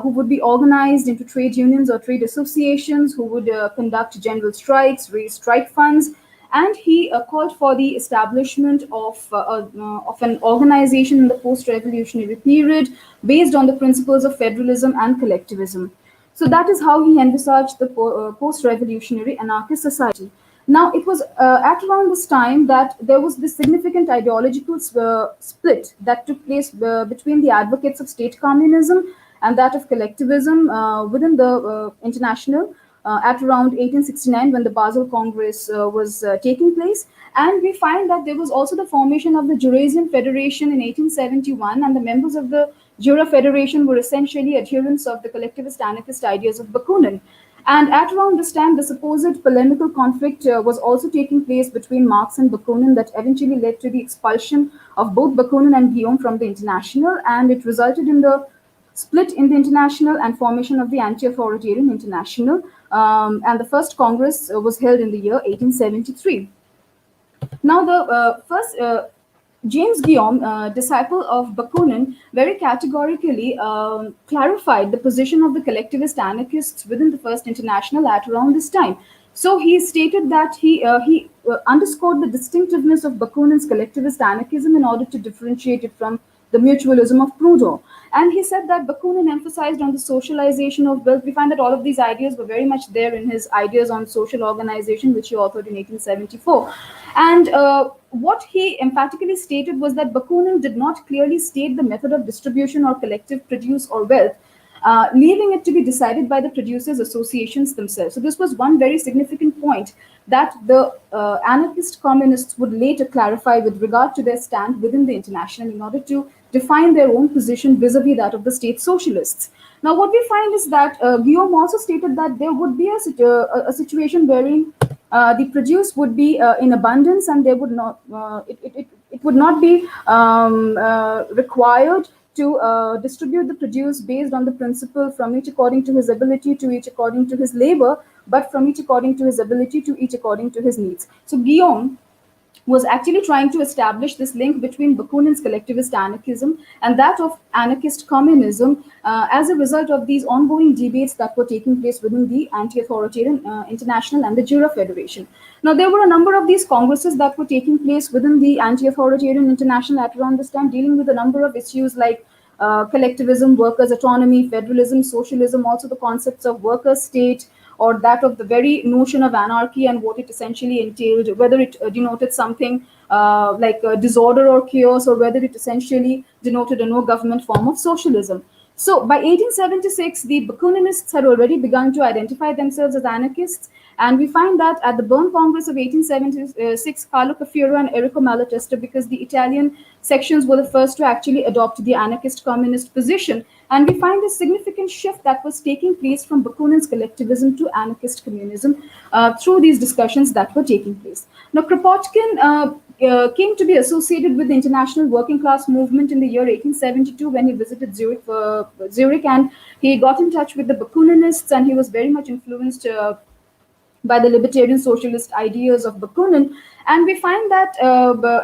who would be organized into trade unions or trade associations, who would conduct general strikes, raise strike funds, and he called for the establishment of an organization in the post-revolutionary period based on the principles of federalism and collectivism. So that is how he envisaged the post-revolutionary anarchist society. Now, it was at around this time that there was this significant ideological split that took place between the advocates of state communism and that of collectivism within the International at around 1869 when the Basel Congress was taking place. And we find that there was also the formation of the Eurasian Federation in 1871, and the members of the Jura Federation were essentially adherents of the collectivist anarchist ideas of Bakunin. And at around this time, the supposed polemical conflict was also taking place between Marx and Bakunin that eventually led to the expulsion of both Bakunin and Guin from the International, and it resulted in the split in the International and formation of the Anti-Authoritarian International. And the first Congress was held in the year 1873. Now, the first James Guillaume, disciple of Bakunin, very categorically clarified the position of the collectivist anarchists within the First International at around this time. So he stated that he underscored the distinctiveness of Bakunin's collectivist anarchism in order to differentiate it from the mutualism of Proudhon. And he said that Bakunin emphasized on the socialization of wealth. We find that all of these ideas were very much there in his ideas on social organization, which he authored in 1874. And what he emphatically stated was that Bakunin did not clearly state the method of distribution or collective produce or wealth, leaving it to be decided by the producers' associations themselves. So this was one very significant point that the anarchist communists would later clarify with regard to their stand within the International in order to define their own position vis-a-vis that of the state socialists. Now, what we find is that Guillaume also stated that there would be a situation wherein the produce would be in abundance, and there would not it would not be required to distribute the produce based on the principle from each according to his ability to each according to his labor, but from each according to his ability to each according to his needs. So Guillaume was actually trying to establish this link between Bakunin's collectivist anarchism and that of anarchist communism as a result of these ongoing debates that were taking place within the Anti-Authoritarian International and the Jura Federation. Now, there were a number of these congresses that were taking place within the Anti-Authoritarian International at around this time, dealing with a number of issues like collectivism, workers' autonomy, federalism, socialism, also the concepts of workers' state, or that of the very notion of anarchy and what it essentially entailed, whether it denoted something like disorder or chaos, or whether it essentially denoted a no-government form of socialism. So by 1876, the Bakuninists had already begun to identify themselves as anarchists, and we find that at the Bern Congress of 1876, Colóquio and Enrico Malatesta, because the Italian sections were the first to actually adopt the anarchist communist position, and we find a significant shift that was taking place from Bakunin's collectivism to anarchist communism through these discussions that were taking place. Now, Kropotkin came to be associated with the international working class movement in the year 1872 when he visited Zurich, and he got in touch with the Bakuninists, and he was very much influenced by the libertarian socialist ideas of Bakunin. And we find that,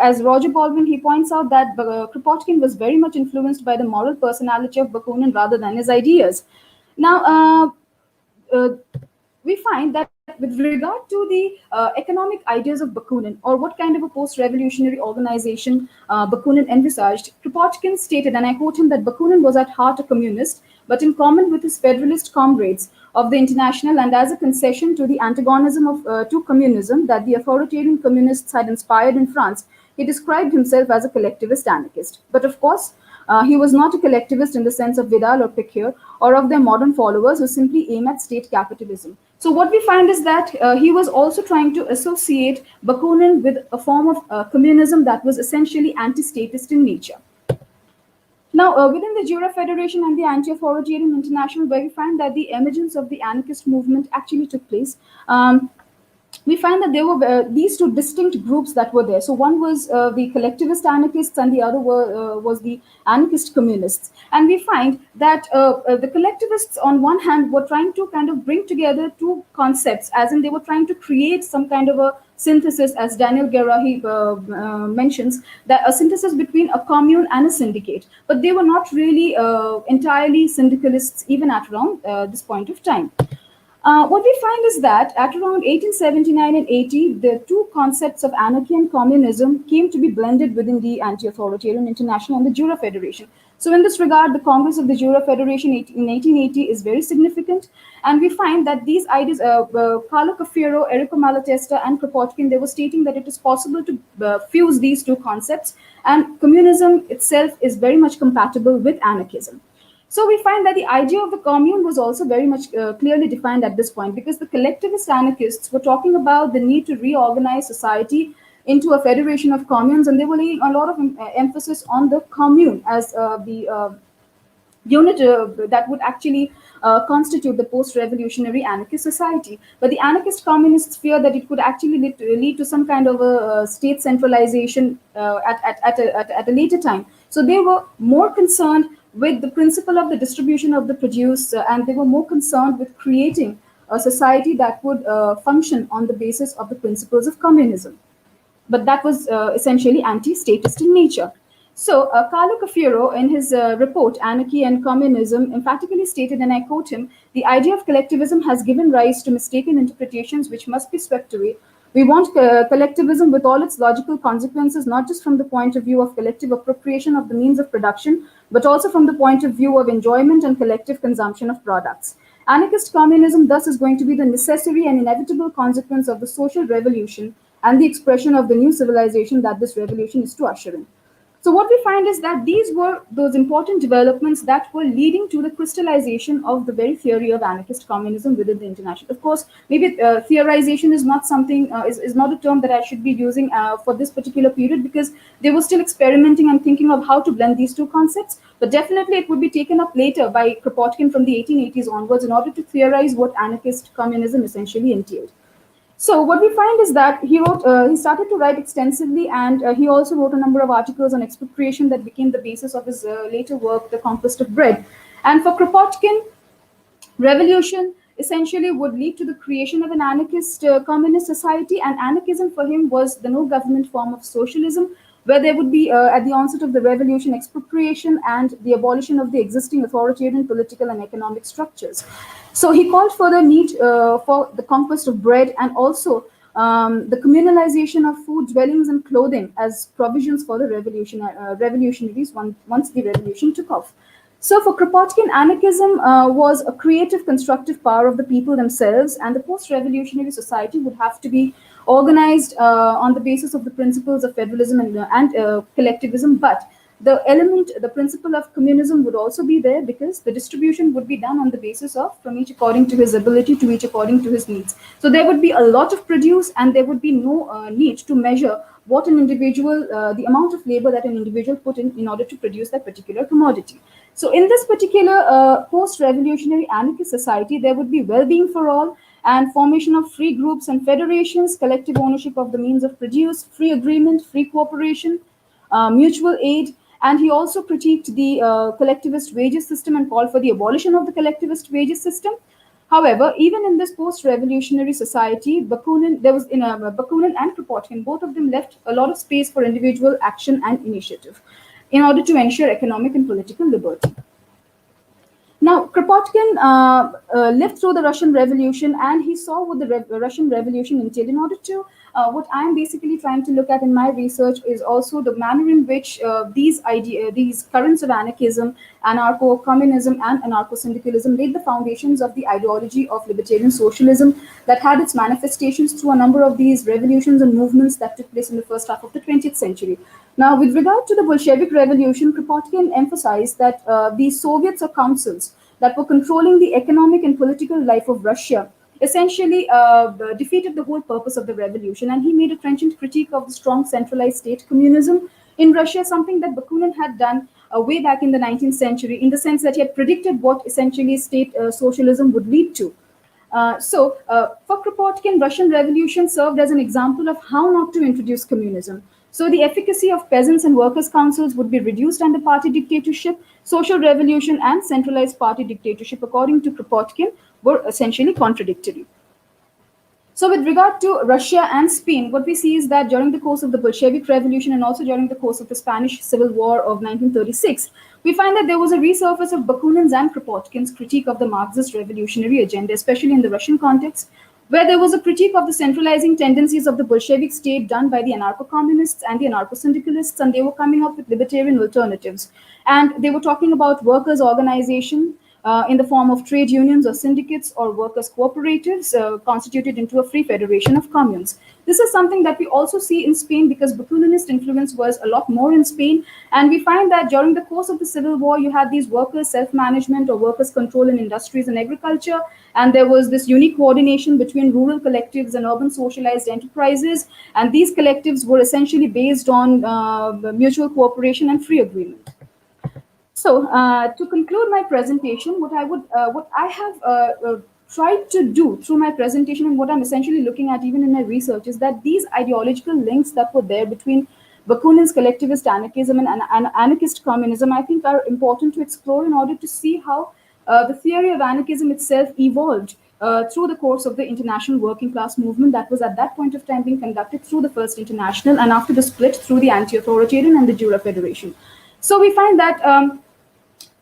as Roger Baldwin, he points out that Kropotkin was very much influenced by the moral personality of Bakunin rather than his ideas. Now, we find that with regard to the economic ideas of Bakunin, or what kind of a post-revolutionary organization Bakunin envisaged, Kropotkin stated, and I quote him, that Bakunin was at heart a communist, but in common with his federalist comrades of the International, and as a concession to the antagonism of to communism that the authoritarian communists had inspired in France, he described himself as a collectivist anarchist. But of course, he was not a collectivist in the sense of Vidal or Piotr or of their modern followers who simply aim at state capitalism. So what we find is that he was also trying to associate Bakunin with a form of communism that was essentially anti-statist in nature. Now, within the Jura Federation and the Anti-Authoritarian International, where we find that the emergence of the anarchist movement actually took place, we find that there were these two distinct groups that were there. So one was the collectivist anarchists, and the other was the anarchist communists. And we find that the collectivists, on one hand, were trying to kind of bring together two concepts, as in they were trying to create some kind of a synthesis, as Daniel Gerahi mentions, that a synthesis between a commune and a syndicate. But they were not really entirely syndicalists, even at around this point of time. What we find is that at around 1879 and 80, the two concepts of anarchy and communism came to be blended within the Anti-Authoritarian International and the Jura Federation. So in this regard, the Congress of the Jura Federation in 1880 is very significant. And we find that these ideas, Colóquio, Enrico Malatesta, and Kropotkin, they were stating that it is possible to fuse these two concepts, and communism itself is very much compatible with anarchism. So we find that the idea of the commune was also very much clearly defined at this point, because the collectivist anarchists were talking about the need to reorganize society into a federation of communes, and they were laying a lot of emphasis on the commune as the unit that would actually constitute the post-revolutionary anarchist society. But the anarchist communists fear that it could actually lead to some kind of a state centralization at a later time. So they were more concerned with the principle of the distribution of the produce, and they were more concerned with creating a society that would function on the basis of the principles of communism. but that was essentially anti-statist in nature. So Carlo Cafiero, in his report, Anarchy and Communism, emphatically stated, and I quote him, "The idea of collectivism has given rise to mistaken interpretations which must be swept away. We want collectivism with all its logical consequences, not just from the point of view of collective appropriation of the means of production, but also from the point of view of enjoyment and collective consumption of products. Anarchist communism thus is going to be the necessary and inevitable consequence of the social revolution and the expression of the new civilization that this revolution is to usher in." So what we find is that these were those important developments that were leading to the crystallization of the very theory of anarchist communism within the International. Of course, maybe theorization is not something, is not a term that I should be using for this particular period, because they were still experimenting and thinking of how to blend these two concepts. But definitely it would be taken up later by Kropotkin from the 1880s onwards in order to theorize what anarchist communism essentially entailed. So what we find is that he started to write extensively, and he also wrote a number of articles on expropriation that became the basis of his later work, The Conquest of Bread. And for Kropotkin, revolution essentially would lead to the creation of an anarchist communist society, and anarchism for him was the no government form of socialism, where there would be, at the onset of the revolution, expropriation and the abolition of the existing authoritarian political and economic structures. So he called for the need for the conquest of bread, and also the communalization of food, dwellings, and clothing as provisions for the revolutionaries once the revolution took off. So for Kropotkin, anarchism was a creative, constructive power of the people themselves, and the post-revolutionary society would have to be organized on the basis of the principles of federalism and collectivism. But the principle of communism would also be there, because the distribution would be done on the basis of from each according to his ability, to each according to his needs. So there would be a lot of produce, and there would be no need to measure what an individual, the amount of labor that an individual put in order to produce that particular commodity. So in this particular post-revolutionary anarchist society, there would be well-being for all, and formation of free groups and federations, collective ownership of the means of produce, free agreement, free cooperation, mutual aid. And he also critiqued the collectivist wages system and called for the abolition of the collectivist wages system. However, even in this post-revolutionary society, Bakunin and Kropotkin, both of them left a lot of space for individual action and initiative in order to ensure economic and political liberty. Now, Kropotkin lived through the Russian Revolution, and he saw what the Russian Revolution entailed. In order to, what I'm basically trying to look at in my research is also the manner in which these currents of anarchism, anarcho-communism, and anarcho-syndicalism laid the foundations of the ideology of libertarian socialism that had its manifestations through a number of these revolutions and movements that took place in the first half of the 20th century. Now, with regard to the Bolshevik Revolution, Kropotkin emphasized that the Soviets or councils that were controlling the economic and political life of Russia essentially defeated the whole purpose of the revolution, and he made a trenchant critique of the strong centralized state communism in Russia, something that Bakunin had done way back in the 19th century, in the sense that he had predicted what essentially state socialism would lead to. So for Kropotkin, Russian Revolution served as an example of how not to introduce communism. So the efficacy of peasants and workers' councils would be reduced under party dictatorship. Social revolution and centralized party dictatorship, according to Kropotkin, were essentially contradictory. So with regard to Russia and Spain, what we see is that during the course of the Bolshevik Revolution and also during the course of the Spanish Civil War of 1936, we find that there was a resurface of Bakunin's and Kropotkin's critique of the Marxist revolutionary agenda, especially in the Russian context, where there was a critique of the centralizing tendencies of the Bolshevik state done by the anarcho-communists and the anarcho-syndicalists, and they were coming up with libertarian alternatives. And they were talking about workers' organization in the form of trade unions or syndicates or workers' cooperatives constituted into a free federation of communes. This is something that we also see in Spain, because Bakuninist influence was a lot more in Spain. And we find that during the course of the Civil War, you had these workers' self-management or workers' control in industries and agriculture. And there was this unique coordination between rural collectives and urban socialized enterprises. And these collectives were essentially based on mutual cooperation and free agreement. So to conclude my presentation, what I have tried to do through my presentation, and what I'm essentially looking at even in my research, is that these ideological links that were there between Bakunin's collectivist anarchism and anarchist communism, I think are important to explore in order to see how the theory of anarchism itself evolved through the course of the international working class movement that was at that point of time being conducted through the First International, and after the split through the Anti-Authoritarian and the Jura Federation. So we find that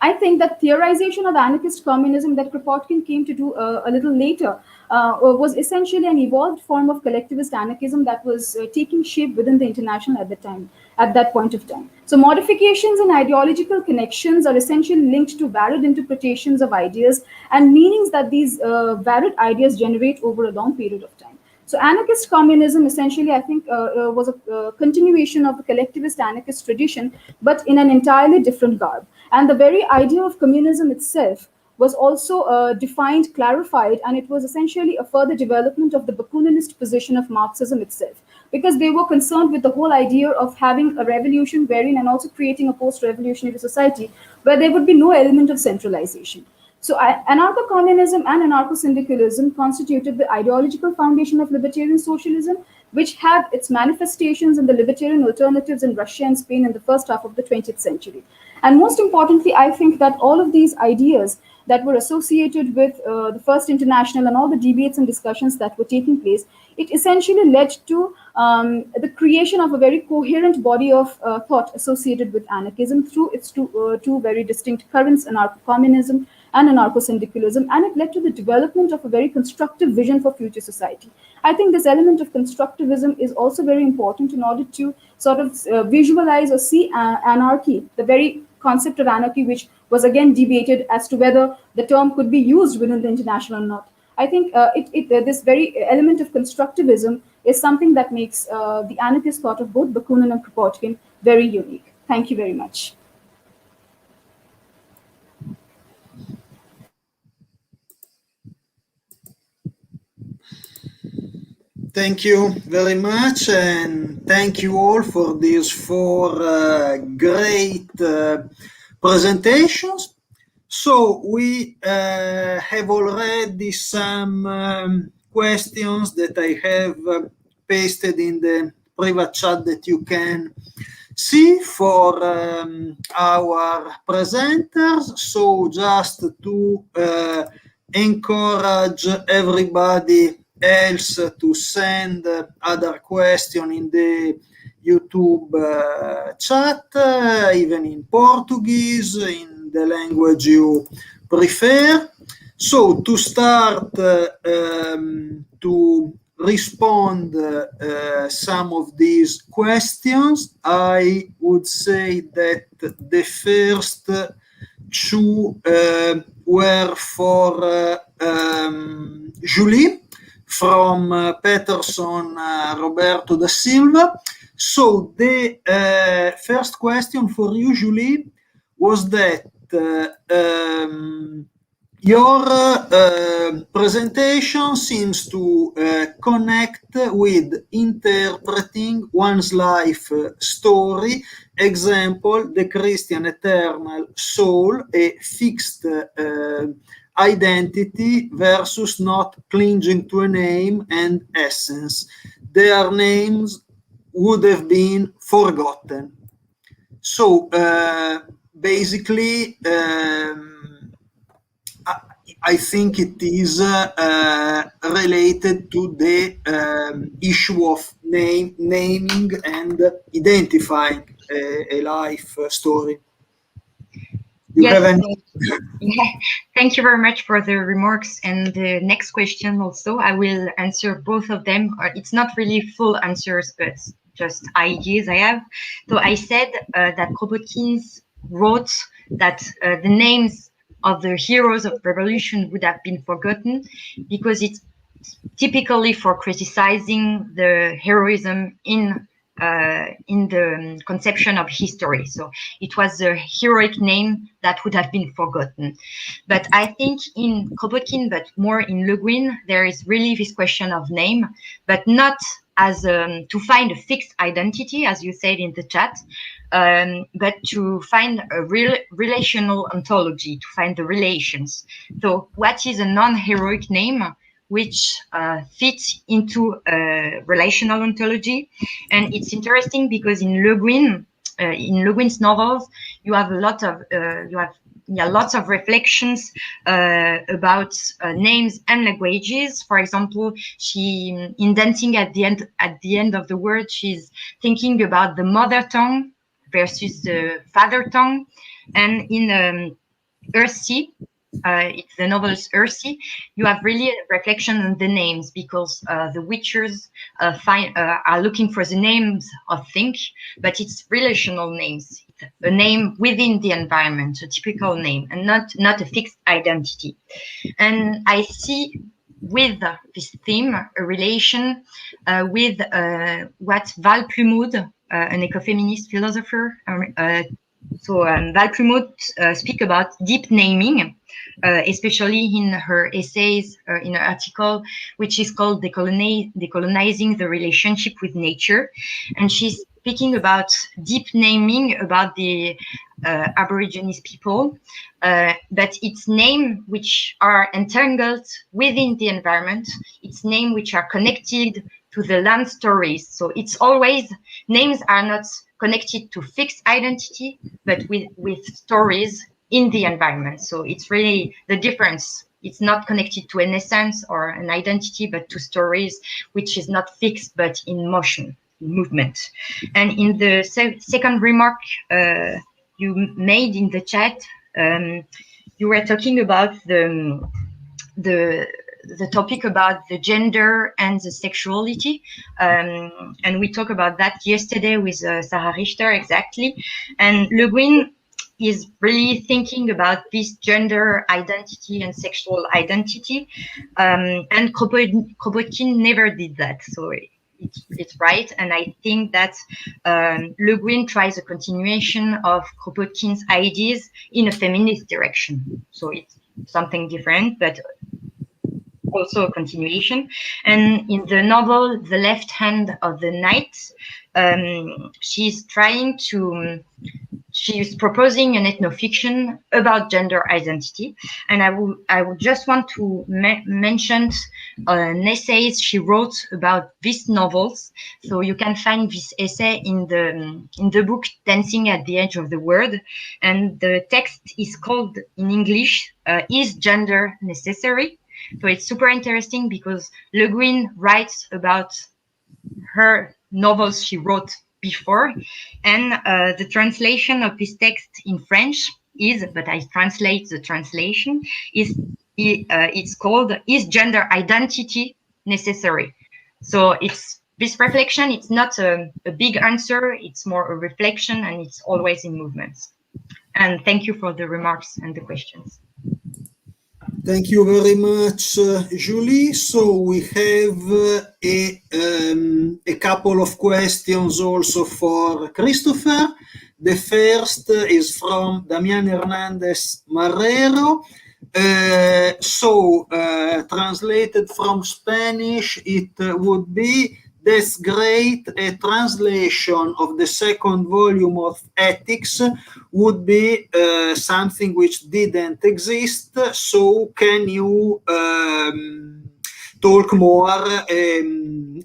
I think that theorization of anarchist communism that Kropotkin came to do a little later was essentially an evolved form of collectivist anarchism that was taking shape within the International at the time, at that point of time. So modifications and ideological connections are essentially linked to varied interpretations of ideas and meanings that these varied ideas generate over a long period of time. So anarchist communism essentially, I think, was a continuation of the collectivist anarchist tradition, but in an entirely different garb. And the very idea of communism itself was also defined, clarified, and it was essentially a further development of the Bakuninist position of Marxism itself, because they were concerned with the whole idea of having a revolution wherein, and also creating a post-revolutionary society where there would be no element of centralization. So anarcho-communism and anarcho-syndicalism constituted the ideological foundation of libertarian socialism, which had its manifestations in the libertarian alternatives in Russia and Spain in the first half of the 20th century. And most importantly, I think that all of these ideas that were associated with the First International and all the debates and discussions that were taking place, it essentially led to the creation of a very coherent body of thought associated with anarchism through its two very distinct currents, anarcho-communism and anarcho-syndicalism, and it led to the development of a very constructive vision for future society. I think this element of constructivism is also very important in order to sort of visualize or see anarchy, the very concept of anarchy, which was again debated as to whether the term could be used within the International or not. I think this very element of constructivism is something that makes the anarchist thought of both Bakunin and Kropotkin very unique. Thank you very much. Thank you very much, and thank you all for these four great presentations. So we have already some questions that I have pasted in the private chat that you can see for our presenters. So just to encourage everybody else to send other questions in the YouTube chat, even in Portuguese, in the language you prefer. So to start to respond some of these questions, I would say that the first two were for Julie, from Peterson Roberto da Silva. So the first question for you, Julie, was that your presentation seems to connect with interpreting one's life story, example, the Christian eternal soul, a fixed identity versus not clinging to a name and essence. Their names would have been forgotten. So basically, I think it is related to the issue of naming and identifying a life story. Yes, yeah. Thank you very much for the remarks. And the next question also, I will answer both of them. It's not really full answers, but just ideas I have. So I said that Kropotkin wrote that the names of the heroes of the revolution would have been forgotten because it's typically for criticizing the heroism in the conception of history. So it was the heroic name that would have been forgotten. But I think in Kropotkin, but more in Le Guin, there is really this question of name, but not as to find a fixed identity, as you said in the chat, but to find a real relational ontology, to find the relations. So what is a non-heroic name which fits into a relational ontology? And it's interesting because in Le Guin's novels, you have a lot of lots of reflections about names and languages. For example, she in Dancing at the end of the World, she's thinking about the mother tongue versus the father tongue, and in Earthy, it's the novel's Earthy, you have really a reflection on the names, because the Witchers are looking for the names of things, but it's relational names. It's a name within the environment, a typical name, and not a fixed identity. And I see with this theme a relation with what Val Plumwood, an ecofeminist philosopher, Val Plumwood speak about deep naming, especially in her essays, in her article, which is called Decolonizing the Relationship with Nature. And she's speaking about deep naming about the Aborigines people, but it's names which are entangled within the environment. It's names which are connected to the land stories. So it's always, names are not connected to fixed identity, but with stories in the environment. So it's really the difference. It's not connected to an essence or an identity, but to stories, which is not fixed, but in motion, movement. And in the second remark you made in the chat, you were talking about the topic about the gender and the sexuality, and we talked about that yesterday with Sarah Richter, exactly. And Le Guin is really thinking about this gender identity and sexual identity, and Kropotkin never did that, so it's right. And I think that Le Guin tries a continuation of Kropotkin's ideas in a feminist direction, so it's something different, but also a continuation. And in the novel The Left Hand of the Night, she's proposing an ethnofiction about gender identity. And I would just want to mention an essay she wrote about these novels. So you can find this essay in the book Dancing at the Edge of the World. And the text is called in English, Is Gender Necessary? So it's super interesting because Le Guin writes about her novels she wrote before, and the translation of this text in French is, but I translate the translation, is it's called Is Gender Identity Necessary? So it's this reflection, it's not a big answer, it's more a reflection, and it's always in movements. And thank you for the remarks and the questions. Thank you very much, Julie. So we have a couple of questions also for Christopher. The first is from Damián Hernández Marrero. Translated from Spanish, it would be, "That's great. A translation of the second volume of Ethics would be something which didn't exist. So can you talk more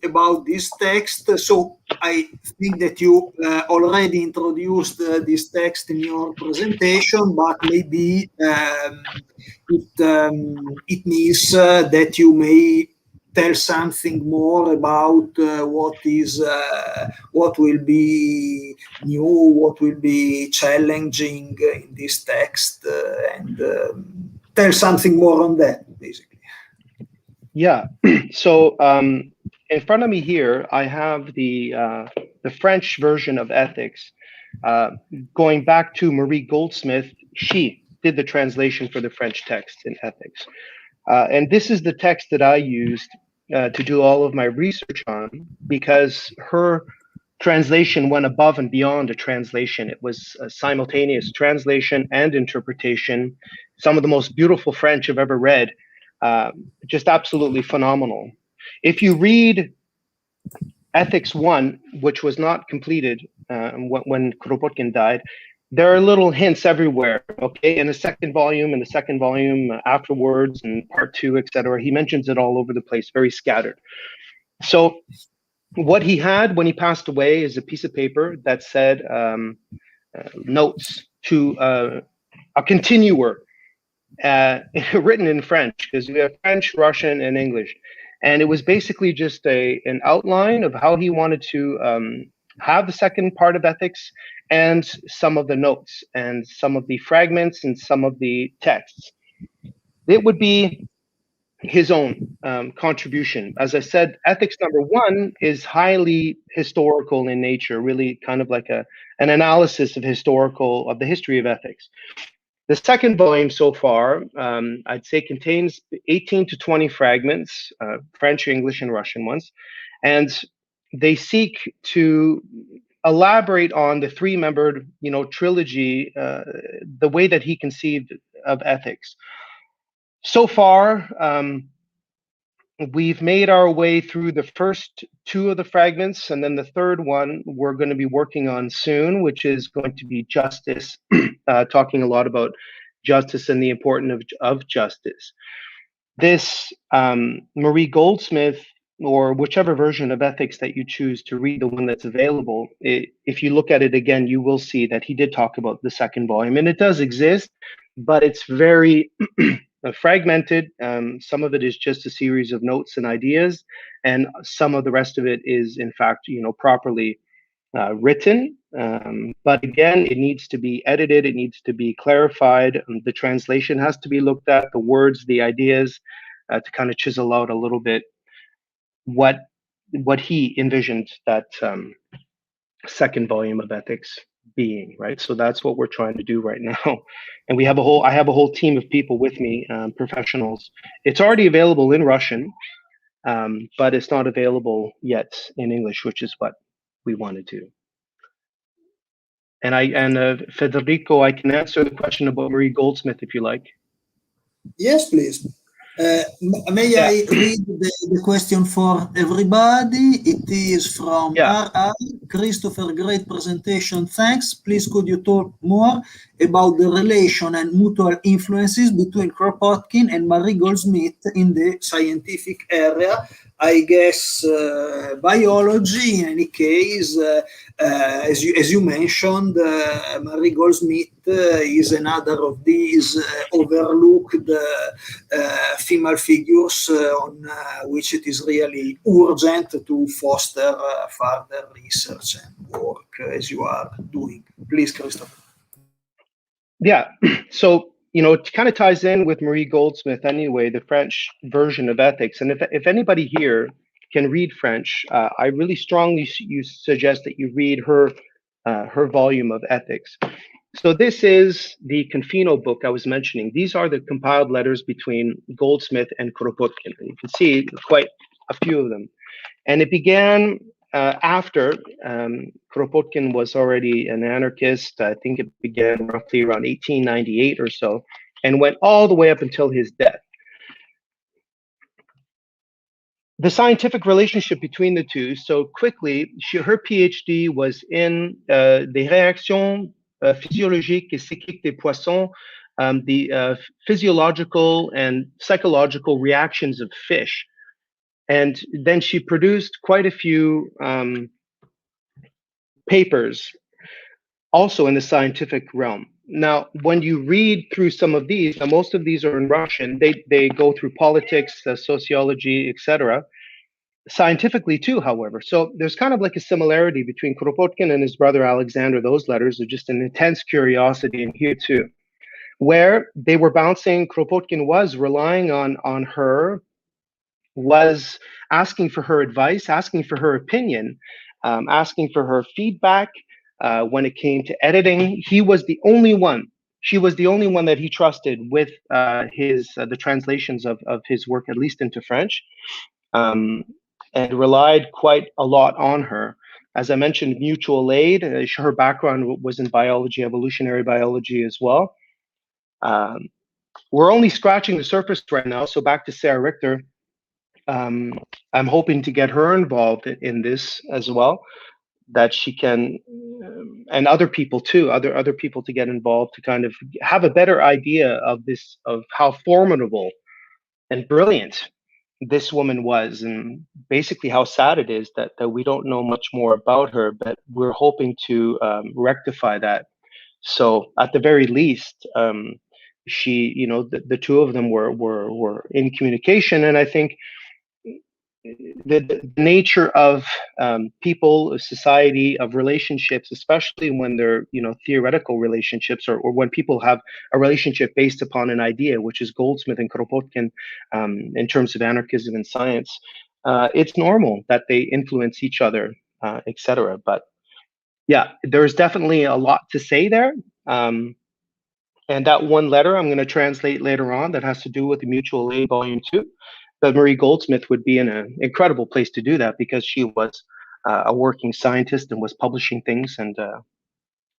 about this text?" So I think that you already introduced this text in your presentation, but maybe it means that you may tell something more about what will be new, what will be challenging in this text, and tell something more on that, basically. Yeah. So in front of me here, I have the French version of Ethics. Going back to Marie Goldsmith, she did the translation for the French text in Ethics. And this is the text that I used to do all of my research on, because her translation went above and beyond a translation. It was a simultaneous translation and interpretation. Some of the most beautiful French I've ever read. Just absolutely phenomenal. If you read Ethics 1, which was not completed when Kropotkin died, there are little hints everywhere, okay? In the second volume, afterwards, and part 2, etc. He mentions it all over the place, very scattered. So what he had when he passed away is a piece of paper that said notes to a continuer, written in French, because we have French, Russian, and English. And it was basically just an outline of how he wanted to have the second part of ethics, and some of the notes and some of the fragments and some of the texts. It would be his own contribution. As I said, ethics number 1 is highly historical in nature, really kind of like an analysis of the history of ethics. The second volume so far, I'd say, contains 18 to 20 fragments, French, English, and Russian ones, and they seek to elaborate on the 3-membered, trilogy, the way that he conceived of ethics. So far, we've made our way through the first 2 of the fragments, and then the third one we're going to be working on soon, which is going to be justice, talking a lot about justice and the importance of justice. This Marie Goldsmith, or whichever version of ethics that you choose to read, the one that's available, if you look at it again, you will see that he did talk about the second volume, and it does exist, but it's very fragmented. Some of it is just a series of notes and ideas, and some of the rest of it is, in fact, properly written. But again, it needs to be edited. It needs to be clarified. The translation has to be looked at, the words, the ideas, to kind of chisel out a little bit what he envisioned that second volume of ethics being, right? So that's what we're trying to do right now. And I have a whole team of people with me, professionals. It's already available in Russian, but it's not available yet in English, which is what we want to do. And Federico, I can answer the question about Marie Goldsmith if you like. Yes, please. May I read the question for everybody? It is from RR. Christopher, great presentation, thanks. Please could you talk more about the relation and mutual influences between Kropotkin and Marie Goldsmith in the scientific area? I guess biology, in any case, as you mentioned, Marie Goldsmith is another of these overlooked female figures on which it is really urgent to foster further research and work as you are doing. Please, Christopher. Yeah, so it kind of ties in with Marie Goldsmith anyway, the French version of ethics. And if anybody here can read French, I really strongly suggest that you read her volume of ethics. So this is the Confino book I was mentioning. These are the compiled letters between Goldsmith and Kropotkin. You can see quite a few of them. And it began after Kropotkin was already an anarchist. I think it began roughly around 1898 or so, and went all the way up until his death. The scientific relationship between the two, so quickly, her PhD was in des réactions physiologiques et psychiques des poissons, the physiological and psychological reactions of fish. And then she produced quite a few papers also in the scientific realm. Now, when you read through some of these, now most of these are in Russian, they go through politics, sociology, etc. Scientifically too, however. So there's kind of like a similarity between Kropotkin and his brother Alexander. Those letters are just an intense curiosity in here too, where they were bouncing. Kropotkin was relying on her, was asking for her advice, asking for her opinion, asking for her feedback. When it came to editing, he was the only one. She was the only one that he trusted with the translations of his work, at least into French, and relied quite a lot on her. As I mentioned, mutual aid. Her background was in biology, evolutionary biology as well. We're only scratching the surface right now. So back to Sarah Richter. I'm hoping to get her involved in this as well, that she can, and other people too, other people to get involved to kind of have a better idea of this, of how formidable and brilliant this woman was, and basically how sad it is that we don't know much more about her, but we're hoping to rectify that So at the very least, she, you know, the two of them were in communication, and I think the nature of people, of society, of relationships, especially when they're, you know, theoretical relationships, or when people have a relationship based upon an idea, which is Goldsmith and Kropotkin in terms of anarchism and science, it's normal that they influence each other, etc. But yeah, there's definitely a lot to say there. And that one letter I'm going to translate later on that has to do with the Mutual Aid Volume 2. But Marie Goldsmith would be in an incredible place to do that, because she was a working scientist and was publishing things. And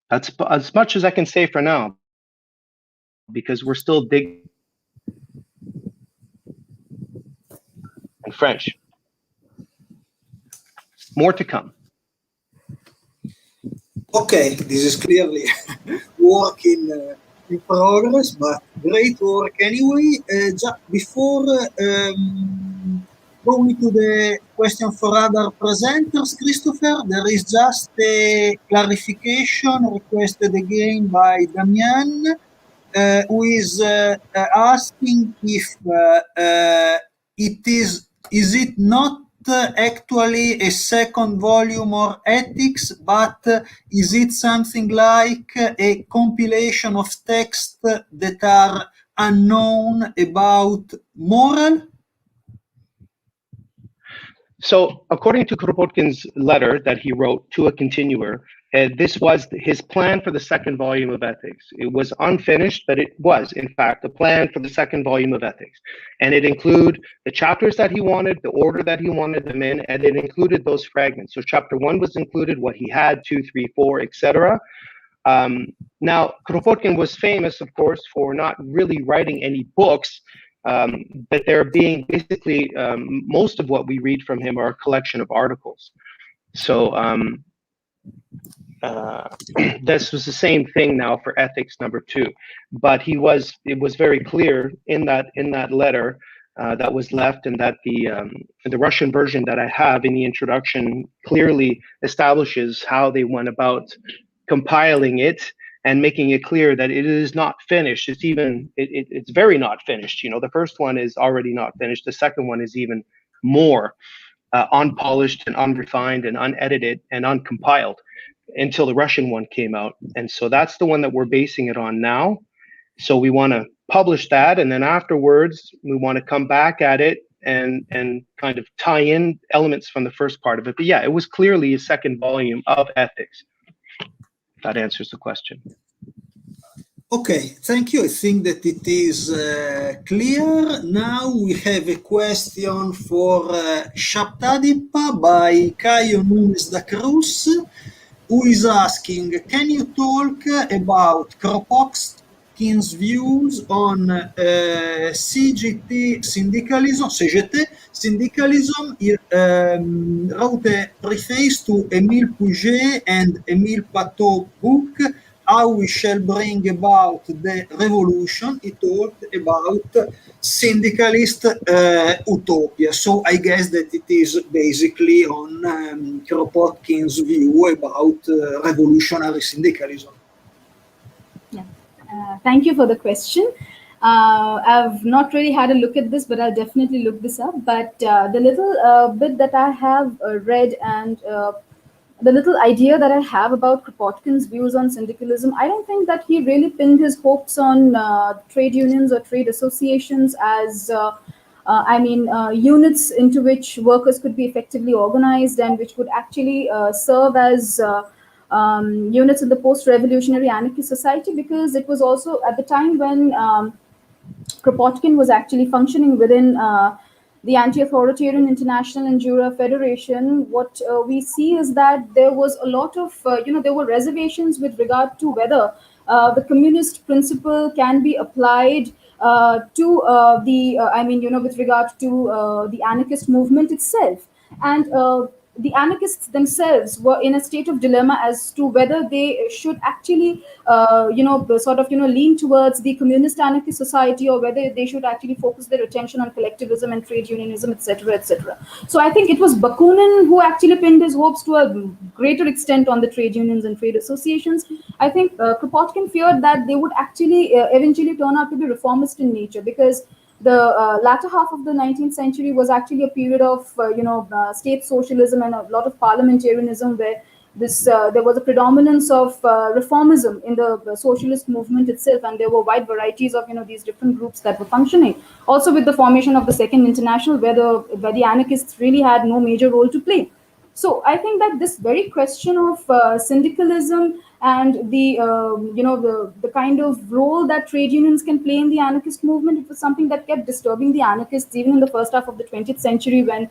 that's as much as I can say for now, because we're still digging in French. More to come. Okay, this is clearly work in progress, but great work anyway. Just before going to the question for other presenters, Christopher, there is just a clarification requested again by Damian, who is asking if is it not actually a second volume or ethics, but is it something like a compilation of texts that are unknown about moral? So according to Kropotkin's letter that he wrote to a continuer, this was his plan for the second volume of Ethics. It was unfinished, but it was, in fact, a plan for the second volume of Ethics. And it included the chapters that he wanted, the order that he wanted them in, and it included those fragments. So chapter 1 was included, what he had, 2, 3, 4, etc. Now, Kropotkin was famous, of course, for not really writing any books, but there being basically most of what we read from him are a collection of articles. So this was the same thing now for Ethics number 2, but it was very clear in that letter that was left, and that the Russian version that I have in the introduction clearly establishes how they went about compiling it and making it clear that it is not finished. It's very not finished. You know, the first one is already not finished. The second one is even more unpolished and unrefined and unedited and uncompiled until the Russian one came out. And so that's the one that we're basing it on now. So we want to publish that, and then afterwards we want to come back at it and kind of tie in elements from the first part of it. But yeah, it was clearly a second volume of Ethics. That answers the question. Okay, thank you. I think that it is clear. Now we have a question for Saptadeepa by Caio Nunes da Cruz, who is asking, can you talk about Kropotkin's views on CGT syndicalism? He wrote a preface to Émile Pouget and Émile Pateau's book, How We Shall Bring About the Revolution. He talked about syndicalist utopia. So I guess that it is basically on Kropotkin's view about revolutionary syndicalism. Yeah. Thank you for the question. I've not really had a look at this, but I'll definitely look this up. But the little bit that I have read and the little idea that I have about Kropotkin's views on syndicalism, I don't think that he really pinned his hopes on trade unions or trade associations as, units into which workers could be effectively organized and which would actually serve as units in the post-revolutionary anarchist society, because it was also at the time when Kropotkin was actually functioning within the anti-authoritarian International and Jura Federation. What we see is that there was a lot of, there were reservations with regard to whether the communist principle can be applied with regard to the anarchist movement itself. And the anarchists themselves were in a state of dilemma as to whether they should actually, lean towards the communist anarchist society, or whether they should actually focus their attention on collectivism and trade unionism, etc., etc. So I think it was Bakunin who actually pinned his hopes to a greater extent on the trade unions and trade associations. I think Kropotkin feared that they would actually eventually turn out to be reformist in nature, because the latter half of the 19th century was actually a period of state socialism and a lot of parliamentarianism, where there was a predominance of reformism in the socialist movement itself, and there were wide varieties of these different groups that were functioning. Also, with the formation of the Second International, where the anarchists really had no major role to play. So I think that this very question of syndicalism and the kind of role that trade unions can play in the anarchist movement, it was something that kept disturbing the anarchists even in the first half of the 20th century, when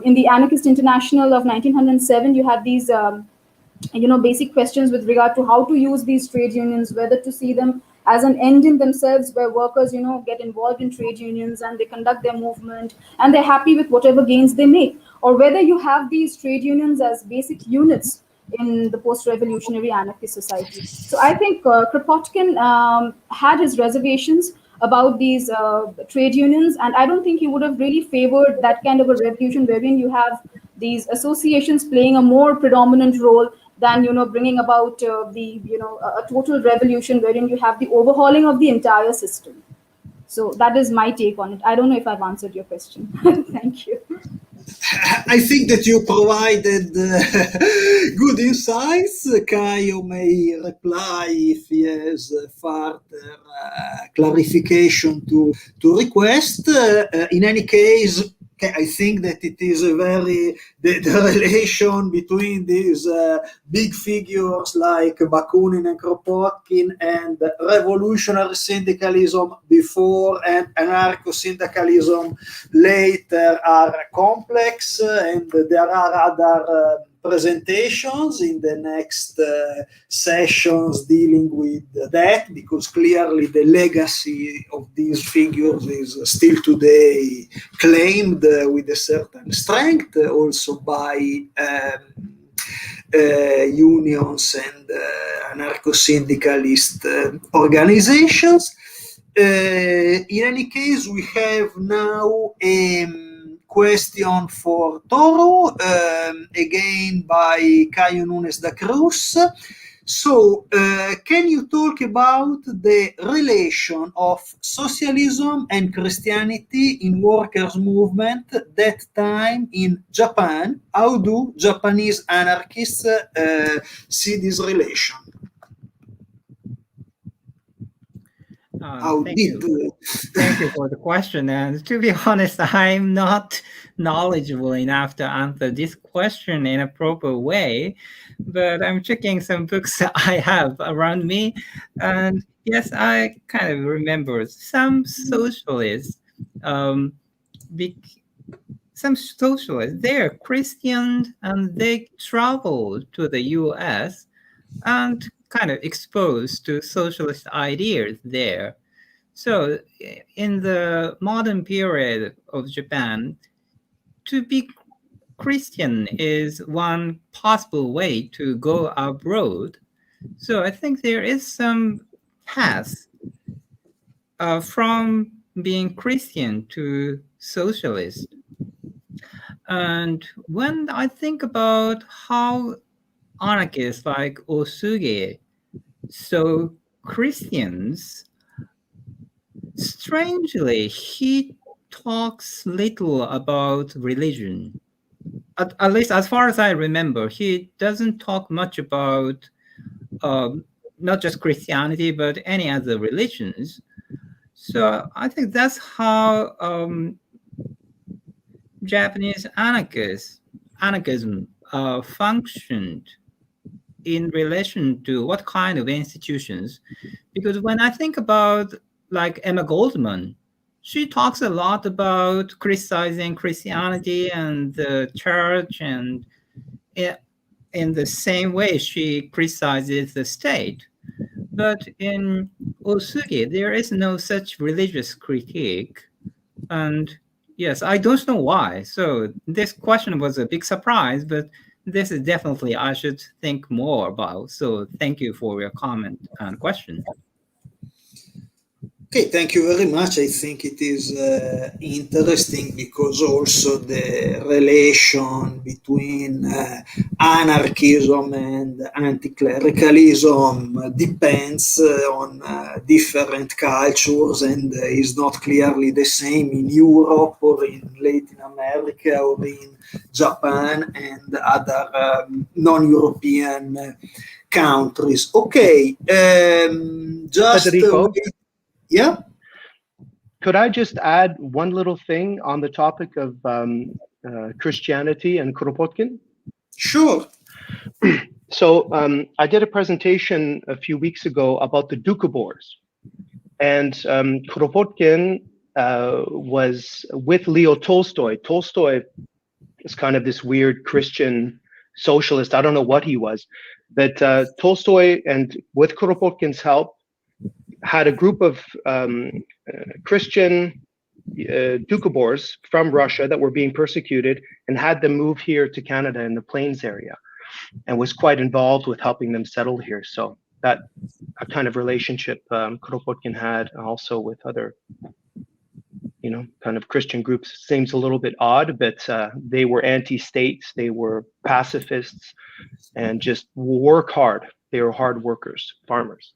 in the Anarchist International of 1907, you had these basic questions with regard to how to use these trade unions, whether to see them as an end in themselves, where workers get involved in trade unions and they conduct their movement and they're happy with whatever gains they make, or whether you have these trade unions as basic units in the post-revolutionary anarchist society. So I think Kropotkin had his reservations about these trade unions, and I don't think he would have really favored that kind of a revolution wherein you have these associations playing a more predominant role than bringing about a total revolution wherein you have the overhauling of the entire system. So that is my take on it. I don't know if I've answered your question. Thank you. I think that you provided good insights. Caio may reply if he has further clarification to request. In any case, I think that it is a very, the relation between these big figures like Bakunin and Kropotkin and revolutionary syndicalism before and anarcho-syndicalism later are complex, and there are other presentations in the next sessions dealing with that, because clearly the legacy of these figures is still today claimed with a certain strength, also by unions and anarcho-syndicalist organizations. In any case, we have now a question for Toru, again by Caio Nunes da Cruz. So, can you talk about the relation of socialism and Christianity in workers' movement that time in Japan? How do Japanese anarchists see this relation? Thank you for the question. And to be honest, I'm not knowledgeable enough to answer this question in a proper way, but I'm checking some books that I have around me. And yes, I kind of remember some socialists, they're Christian and they traveled to the US and kind of exposed to socialist ideas there. So in the modern period of Japan, to be Christian is one possible way to go abroad. So I think there is some path from being Christian to socialist. And when I think about how anarchists like Ōsugi, so Christians, strangely, he talks little about religion. At least as far as I remember, he doesn't talk much about not just Christianity, but any other religions. So I think that's how Japanese anarchism functioned in relation to what kind of institutions. Because when I think about like Emma Goldman, she talks a lot about criticizing Christianity and the church, and in the same way she criticizes the state. But in Ōsugi, there is no such religious critique. And Yes, I don't know why. So this question was a big surprise, but this is definitely I should think more about. So thank you for your comment and question. Okay, thank you very much. I think it is interesting because also the relation between anarchism and anti-clericalism depends on different cultures and is not clearly the same in Europe or in Latin America or in Japan and other non-European countries. Okay, just Federico? Yeah. Could I just add one little thing on the topic of Christianity and Kropotkin? Sure. So I did a presentation a few weeks ago about the Doukhobors, and Kropotkin was with Leo Tolstoy. Tolstoy is kind of this weird Christian socialist. I don't know what he was, but Tolstoy, and with Kropotkin's help, had a group of Christian Doukhobors from Russia that were being persecuted and had them move here to Canada in the Plains area, and was quite involved with helping them settle here. So that a kind of relationship Kropotkin had also with other, kind of Christian groups seems a little bit odd, but they were anti-state, they were pacifists, and just work hard. They were hard workers, farmers.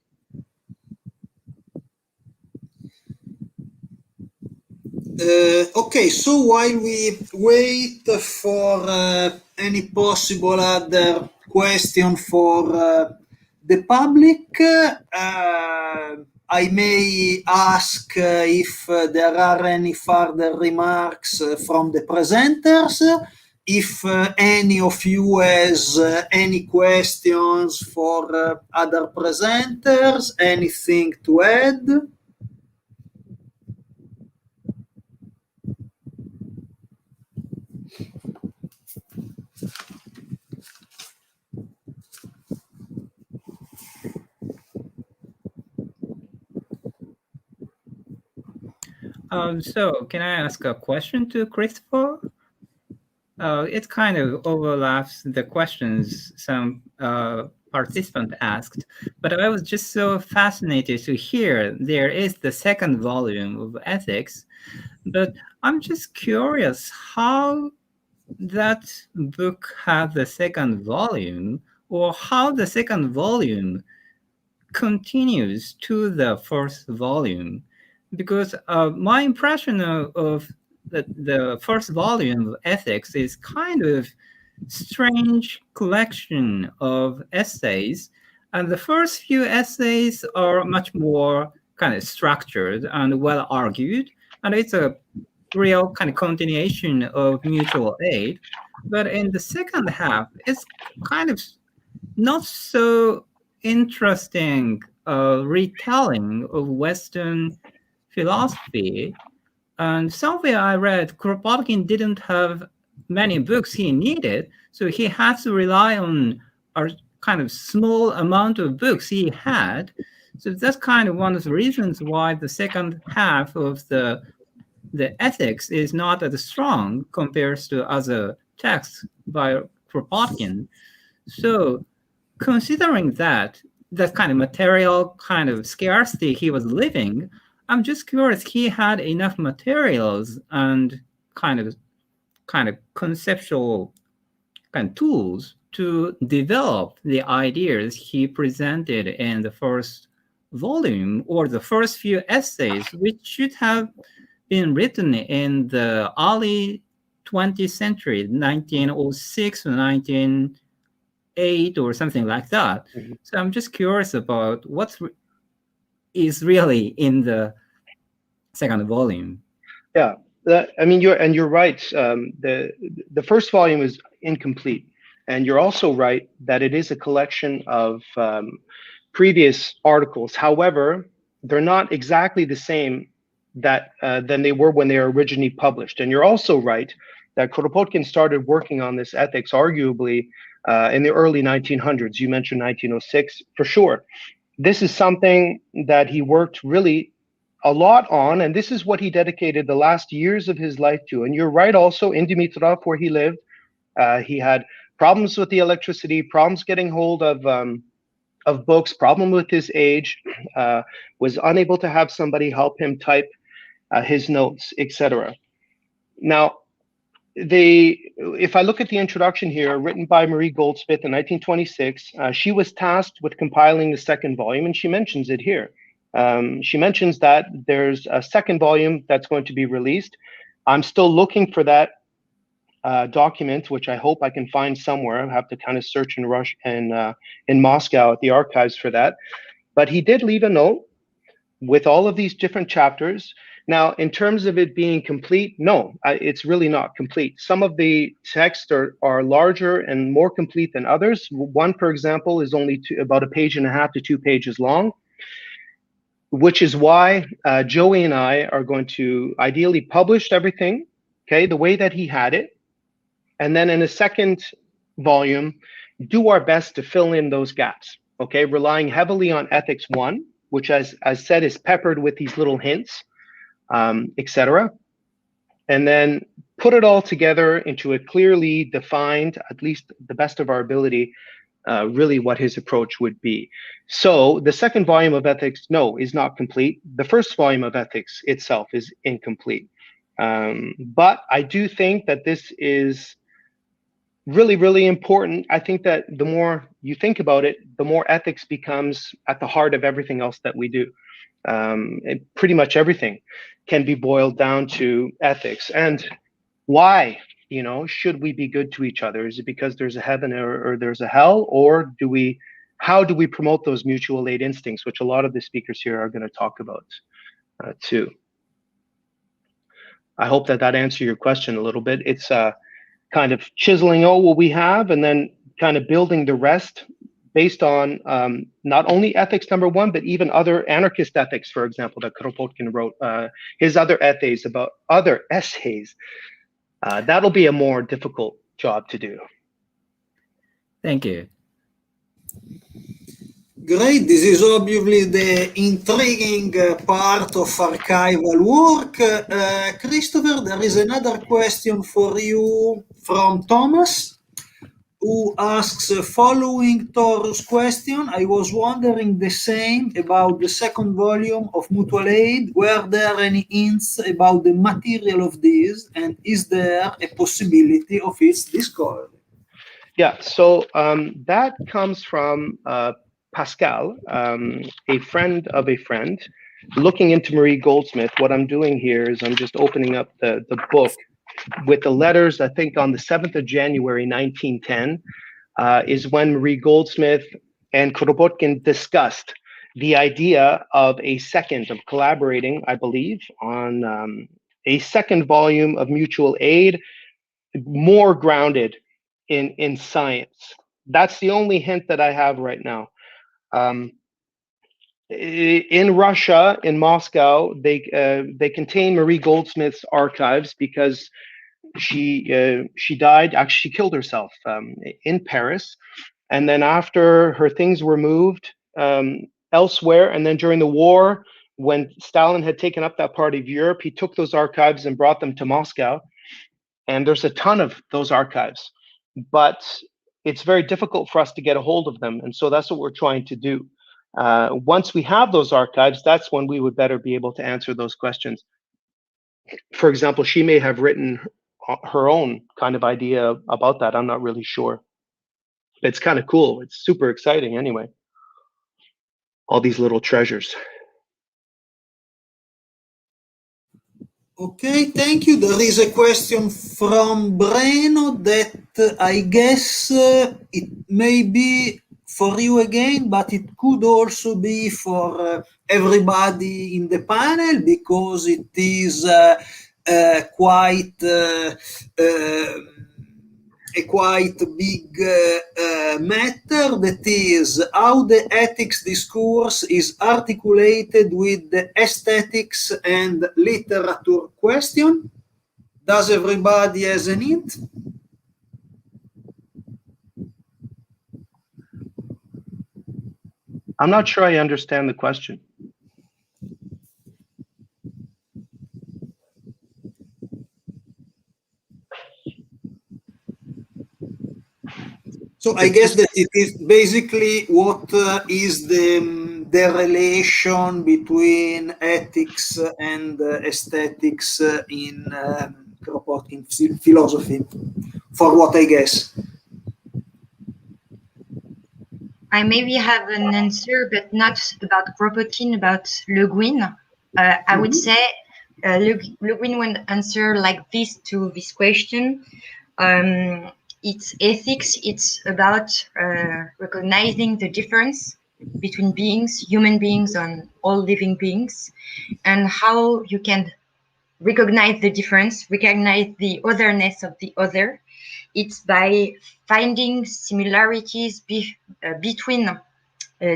Okay, so while we wait for any possible other question for the public, I may ask if there are any further remarks from the presenters. If any of you has any questions for other presenters, anything to add? So can I ask a question to Christopher? It kind of overlaps the questions some participant asked, but I was just so fascinated to hear there is the second volume of ethics, but I'm just curious how that book had the second volume, or how the second volume continues to the first volume, because my impression of the first volume of ethics is kind of strange collection of essays, and the first few essays are much more kind of structured and well argued, and it's a real kind of continuation of mutual aid. But in the second half, it's kind of not so interesting retelling of Western philosophy. And somewhere I read Kropotkin didn't have many books he needed, so he had to rely on a kind of small amount of books he had. So that's kind of one of the reasons why the second half of the ethics is not as strong compared to other texts by Kropotkin. So considering that kind of material kind of scarcity he was living, I'm just curious, he had enough materials and kind of conceptual kind of tools to develop the ideas he presented in the first volume or the first few essays, which should have been written in the early 20th century, 1906 or 1908 or something like that. Mm-hmm. So I'm just curious about what is really in the second volume. Yeah, you're right. The first volume is incomplete, and you're also right that it is a collection of previous articles. However, they're not exactly the same than they were when they were originally published. And you're also right that Kropotkin started working on this ethics arguably in the early 1900s. You mentioned 1906 for sure. This is something that he worked really a lot on, and this is what he dedicated the last years of his life to. And you're right, also in Dimitrov, where he lived, he had problems with the electricity, problems getting hold of books, problem with his age, was unable to have somebody help him type his notes, etc. Now, if I look at the introduction here, written by Marie Goldsmith in 1926, she was tasked with compiling the second volume, and she mentions it here. She mentions that there's a second volume that's going to be released. I'm still looking for that document, which I hope I can find somewhere. I have to kind of search and rush in Moscow at the archives for that. But he did leave a note with all of these different chapters. Now, in terms of it being complete, no, it's really not complete. Some of the texts are larger and more complete than others. One, for example, is only about 1.5 pages to 2 pages long, which is why Joey and I are going to ideally publish everything, okay, the way that he had it. And then in a second volume, do our best to fill in those gaps, okay, relying heavily on Ethics 1, which, as said, is peppered with these little hints, etc. And then put it all together into a clearly defined, at least the best of our ability, really what his approach would be. So the second volume of Ethics, no, is not complete. The first volume of Ethics itself is incomplete. But I do think that this is really, really important. I think that the more you think about it, the more ethics becomes at the heart of everything else that we do. And pretty much everything can be boiled down to ethics. And why, should we be good to each other? Is it because there's a heaven or there's a hell? Or how do we promote those mutual aid instincts, which a lot of the speakers here are going to talk about too. I hope that answered your question a little bit. It's kind of chiseling out what we have and then kind of building the rest based on not only ethics #1, but even other anarchist ethics, for example, that Kropotkin wrote, his other essays. That'll be a more difficult job to do. Thank you. Great. This is obviously the intriguing part of archival work. Christopher, there is another question for you from Thomas, who asks, following Toru's question, I was wondering the same about the second volume of Mutual Aid. Were there any hints about the material of this, and is there a possibility of its discovery? Yeah, so that comes from Pascal, a friend of a friend, looking into Marie Goldsmith. What I'm doing here is I'm just opening up the book with the letters. I think on the 7th of January, 1910, is when Marie Goldsmith and Kropotkin discussed the idea of collaborating, I believe, on a second volume of Mutual Aid, more grounded in science. That's the only hint that I have right now. In Russia, in Moscow, they contain Marie Goldsmith's archives because she died. Actually, she killed herself in Paris, and then after her things were moved elsewhere, and then during the war, when Stalin had taken up that part of Europe, he took those archives and brought them to Moscow, and there's a ton of those archives, but it's very difficult for us to get a hold of them, and so that's what we're trying to do. Once we have those archives, that's when we would better be able to answer those questions. For example, she may have written her own kind of idea about that. I'm not really sure. It's kind of cool. It's super exciting anyway. All these little treasures. Okay, thank you. There is a question from Breno that I guess it may be for you again, but it could also be for everybody in the panel, because it is quite a quite big matter, that is how the ethics discourse is articulated with the aesthetics and literature question. Does everybody has an hint? I'm not sure I understand the question. So I guess that it is basically what is the relation between ethics and aesthetics in Kropotkin philosophy, for what I guess. I maybe have an answer, but not about Kropotkin, about Le Guin. I would say Le Guin would answer like this to this question. It's ethics. It's about recognizing the difference between beings, human beings, and all living beings, and how you can recognize the difference, recognize the otherness of the other. It's by finding similarities between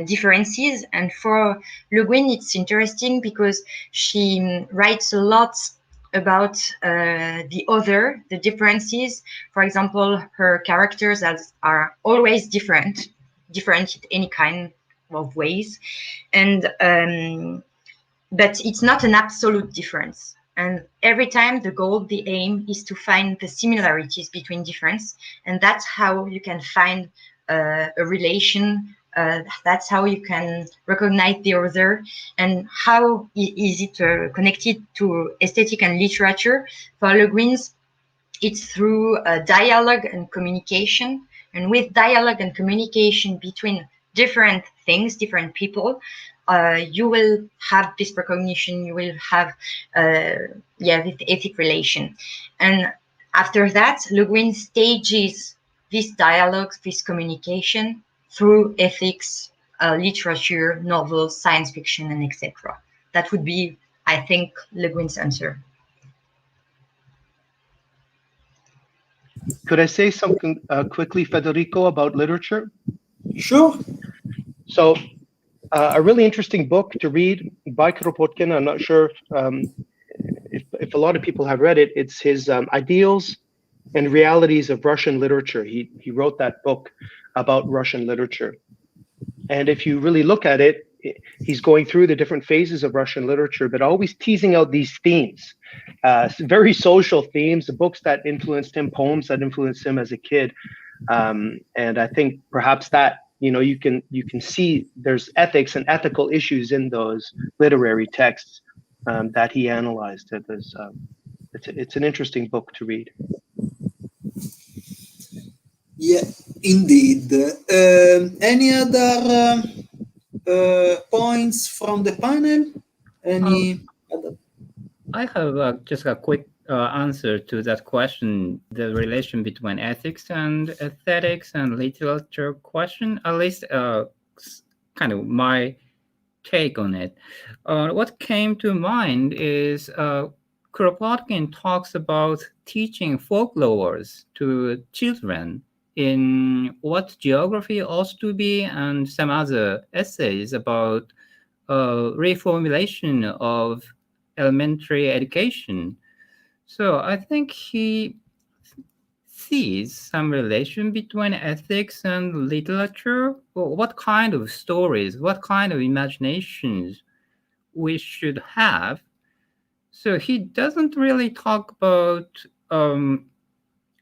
differences. And for Le Guin, it's interesting because she writes a lot about the other, the differences. For example, her characters are always different in any kind of ways, and but it's not an absolute difference. And every time the goal, the aim is to find the similarities between difference, and that's how you can find a relation. That's how you can recognize the other. And how is it connected to aesthetic and literature? For Le Guin, it's through dialogue and communication. And with dialogue and communication between different things, different people, you will have this recognition, you will have this ethic relation. And after that, Le Guin stages this dialogue, this communication through ethics, literature, novels, science fiction, and etc. That would be, I think, Le Guin's answer. Could I say something quickly, Federico, about literature? Sure. So, a really interesting book to read by Kropotkin. I'm not sure if a lot of people have read it. It's his Ideals and Realities of Russian Literature. He wrote that book about Russian literature. And if you really look at it, he's going through the different phases of Russian literature, but always teasing out these themes, very social themes, the books that influenced him, poems that influenced him as a kid. And I think perhaps that, you can see there's ethics and ethical issues in those literary texts that he analyzed. It's an interesting book to read. Yeah, indeed. Any other points from the panel? Any other? I have just a quick answer to that question, the relation between ethics and aesthetics and literature question, at least kind of my take on it. What came to mind is Kropotkin talks about teaching folklores to children in What Geography Ought to Be and some other essays about reformulation of elementary education. So I think he sees some relation between ethics and literature. Well, what kind of stories, what kind of imaginations we should have. So he doesn't really talk about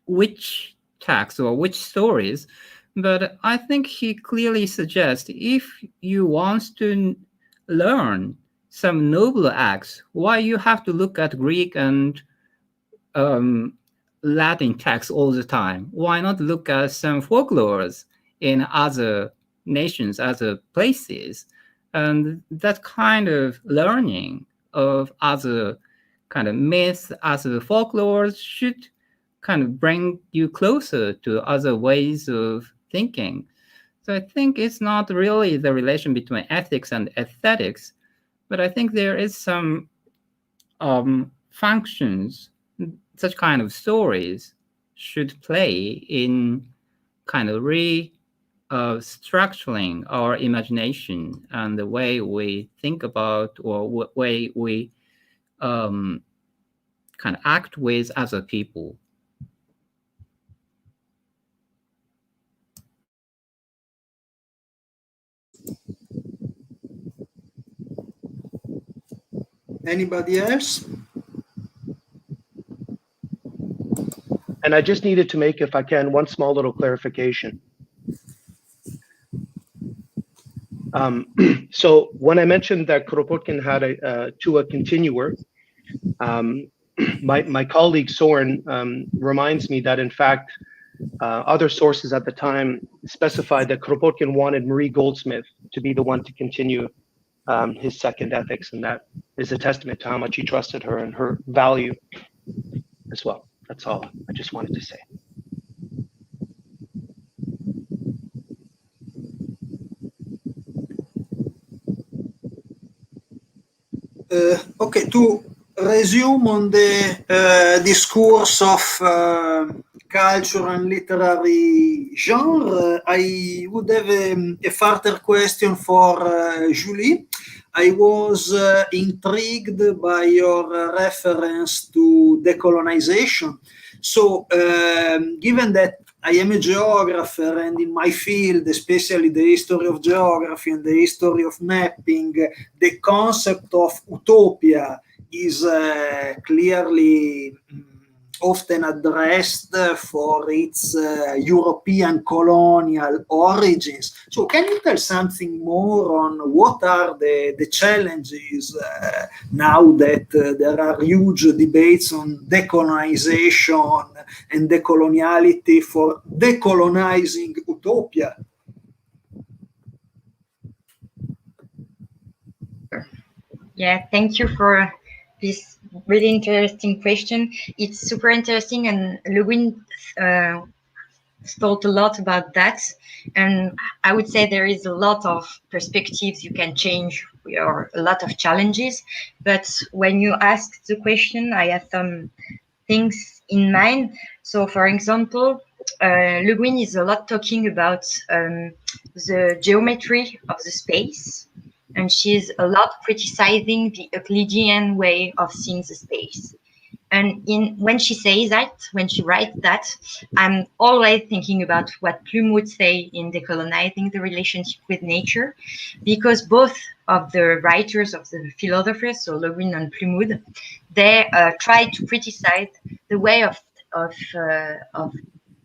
which texts or which stories, but I think he clearly suggests if you want to learn some noble acts, why you have to look at Greek and Latin texts all the time? Why not look at some folklores in other nations, other places? And that kind of learning of other kind of myths, other folklores should kind of bring you closer to other ways of thinking. So I think it's not really the relation between ethics and aesthetics, but I think there is some functions such kind of stories should play in kind of structuring our imagination and the way we think about or way we kind of act with other people. Anybody else? And I just needed to make, if I can, one small little clarification. So when I mentioned that Kropotkin had a continuer, my colleague Soren reminds me that in fact other sources at the time specified that Kropotkin wanted Marie Goldsmith to be the one to continue his second ethics, and that is a testament to how much he trusted her and her value as well. That's all I just wanted to say. Okay, to resume on the discourse of culture and literary genre, I would have a further question for Julie. I was intrigued by your reference to decolonization. So, given that I am a geographer, and in my field, especially the history of geography and the history of mapping, the concept of utopia is clearly often addressed for its European colonial origins. So can you tell something more on what are the challenges now that there are huge debates on decolonization and decoloniality for decolonizing utopia? Yeah, thank you for this really interesting question. It's super interesting, and Le Guin thought a lot about that. And I would say there is a lot of perspectives you can change, or a lot of challenges. But when you asked the question, I have some things in mind. So, for example, Le Guin is a lot talking about the geometry of the space. And she's a lot criticizing the Euclidean way of seeing the space. And when she says that, when she writes that, I'm always thinking about what Plume would say in Decolonizing the Relationship with Nature, because both of the writers, of the philosophers, so Le Guin and Plume, they try to criticize the way of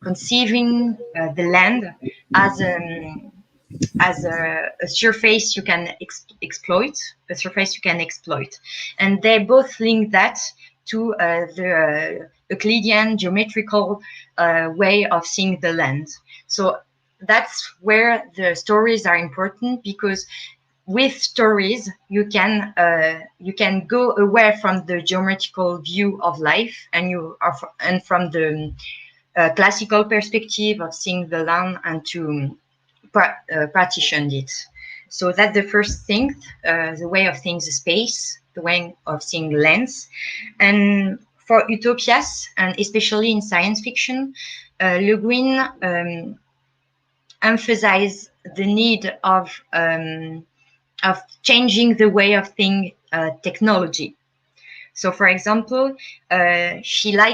conceiving the land as a surface you can exploit, and they both link that to the Euclidean geometrical way of seeing the land. So that's where the stories are important, because with stories you can go away from the geometrical view of life, and from the classical perspective of seeing the land, and to partitioned it. So that's the first thing, the way of seeing the space, the way of seeing lands. And for utopias, and especially in science fiction, Le Guin emphasizes the need of changing the way of seeing technology. So, for example, Le Guin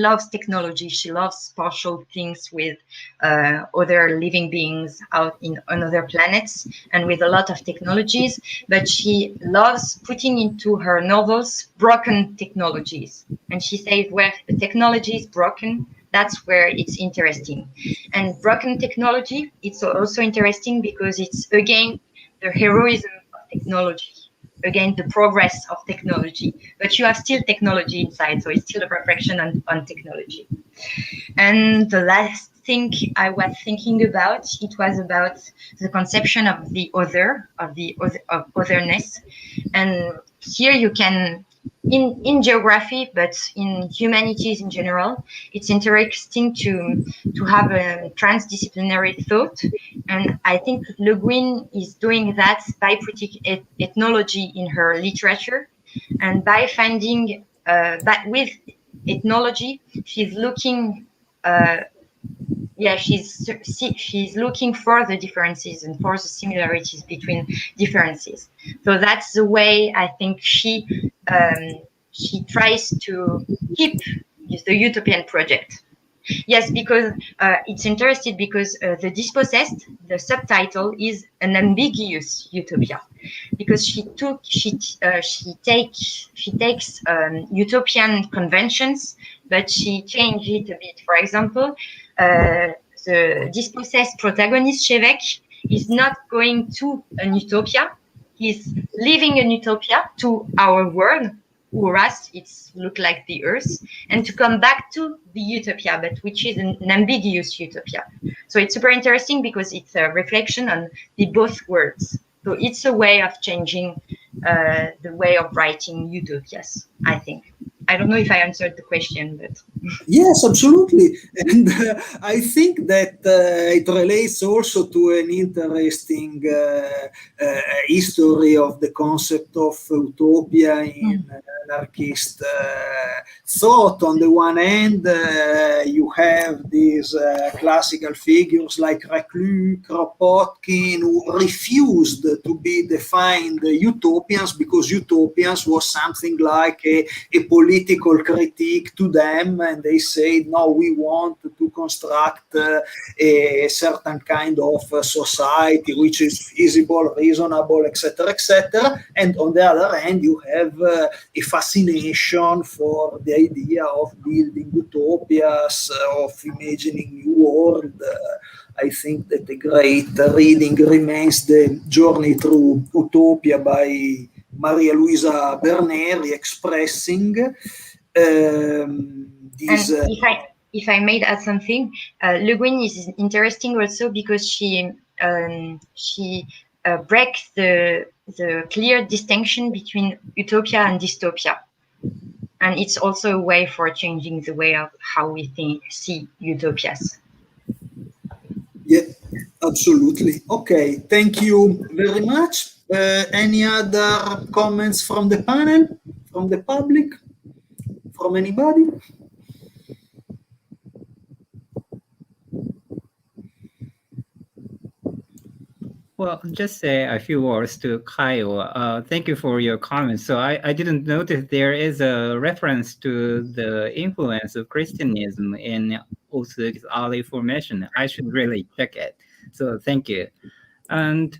loves technology. She loves partial things with other living beings out on other planets, and with a lot of technologies. But she loves putting into her novels broken technologies. And she says, where the technology is broken, that's where it's interesting. And broken technology, it's also interesting because it's, again, the heroism of technology, again, the progress of technology, but you have still technology inside, so it's still a reflection on technology. And the last thing I was thinking about, it was about the conception of the other, of otherness. And here you can, in geography, but in humanities in general, it's interesting to have a transdisciplinary thought. And I think Le Guin is doing that by putting ethnology in her literature, and by finding that with ethnology, she's looking she's looking for the differences and for the similarities between differences. So that's the way I think she tries to keep the utopian project. Yes, because it's interesting, because the Dispossessed, the subtitle is an ambiguous utopia, because she takes utopian conventions, but she changed it a bit. For example, the dispossessed protagonist, Shevek, is not going to an utopia. He's leaving an utopia to our world, whereas it's look like the Earth, and to come back to the utopia, but which is an ambiguous utopia. So it's super interesting because it's a reflection on the both worlds. So it's a way of changing the way of writing utopias, I think. I don't know if I answered the question, but yes, absolutely. And I think that it relates also to an interesting history of the concept of utopia in anarchist thought. On the one hand, you have these classical figures like Reclus, Kropotkin, who refused to be defined utopians because utopians was something like a political critique to them, and they said, no, we want to construct a certain kind of society which is feasible, reasonable, etc., etc. And on the other hand, you have a fascination for the idea of building utopias, of imagining new world. I think that a great reading remains The Journey Through Utopia by Maria Luisa Berneri, expressing these. If I may add something, Le Guin is interesting also because she breaks the clear distinction between utopia and dystopia, and it's also a way for changing the way of how we see utopias. Yeah, absolutely. Okay, thank you very much. Any other comments from the panel, from the public, from anybody? Well, just say a few words to Kyle. Thank you for your comments. So I didn't notice there is a reference to the influence of Christianism in Ōsugi's early formation. I should really check it. So thank you. And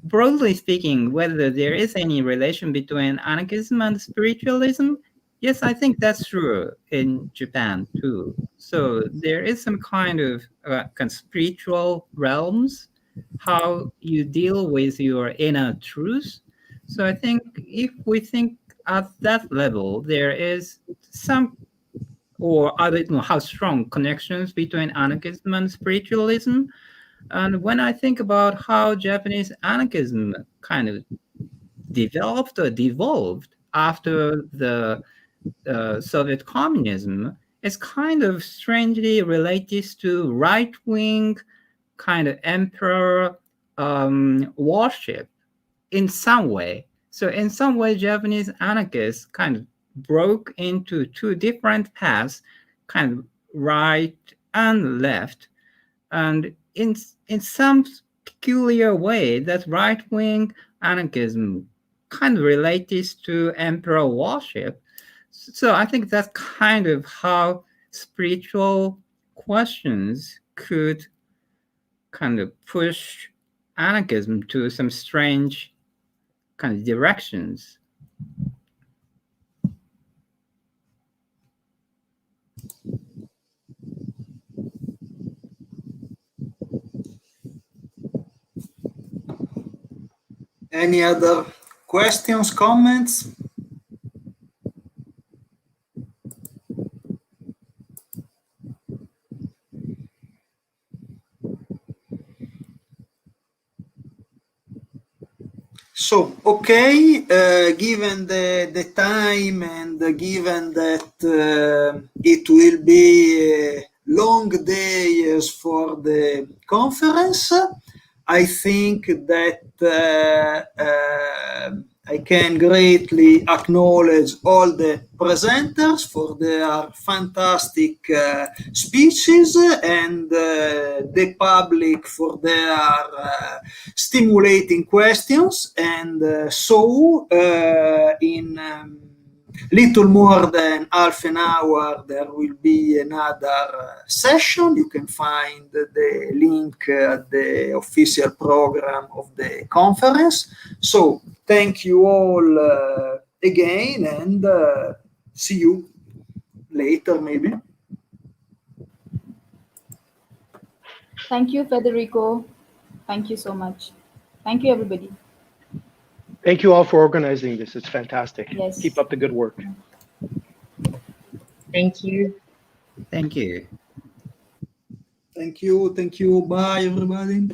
broadly speaking, whether there is any relation between anarchism and spiritualism, yes, I think that's true in Japan too. So there is some kind of spiritual realms, how you deal with your inner truth. So I think if we think at that level, there is some, or I don't know how strong connections between anarchism and spiritualism. And when I think about how Japanese anarchism kind of developed or devolved after the Soviet communism, it's kind of strangely related to right-wing kind of emperor worship in some way. So in some way, Japanese anarchists kind of broke into two different paths, kind of right and left. And in some peculiar way, that right-wing anarchism kind of relates to emperor worship. So I think that's kind of how spiritual questions could kind of push anarchism to some strange kind of directions. Any other questions, comments? So, okay, given the time and given that it will be long days for the conference, I think that I can greatly acknowledge all the presenters for their fantastic speeches and the public for their stimulating questions. And so in little more than half an hour, there will be another session. You can find the link at the official program of the conference. So thank you all again, and see you later maybe. Thank you, Federico. Thank you so much. Thank you, everybody. Thank you all for organizing this. It's fantastic. Yes. Keep up the good work. Thank you. Thank you. Thank you. Thank you. Bye, everybody.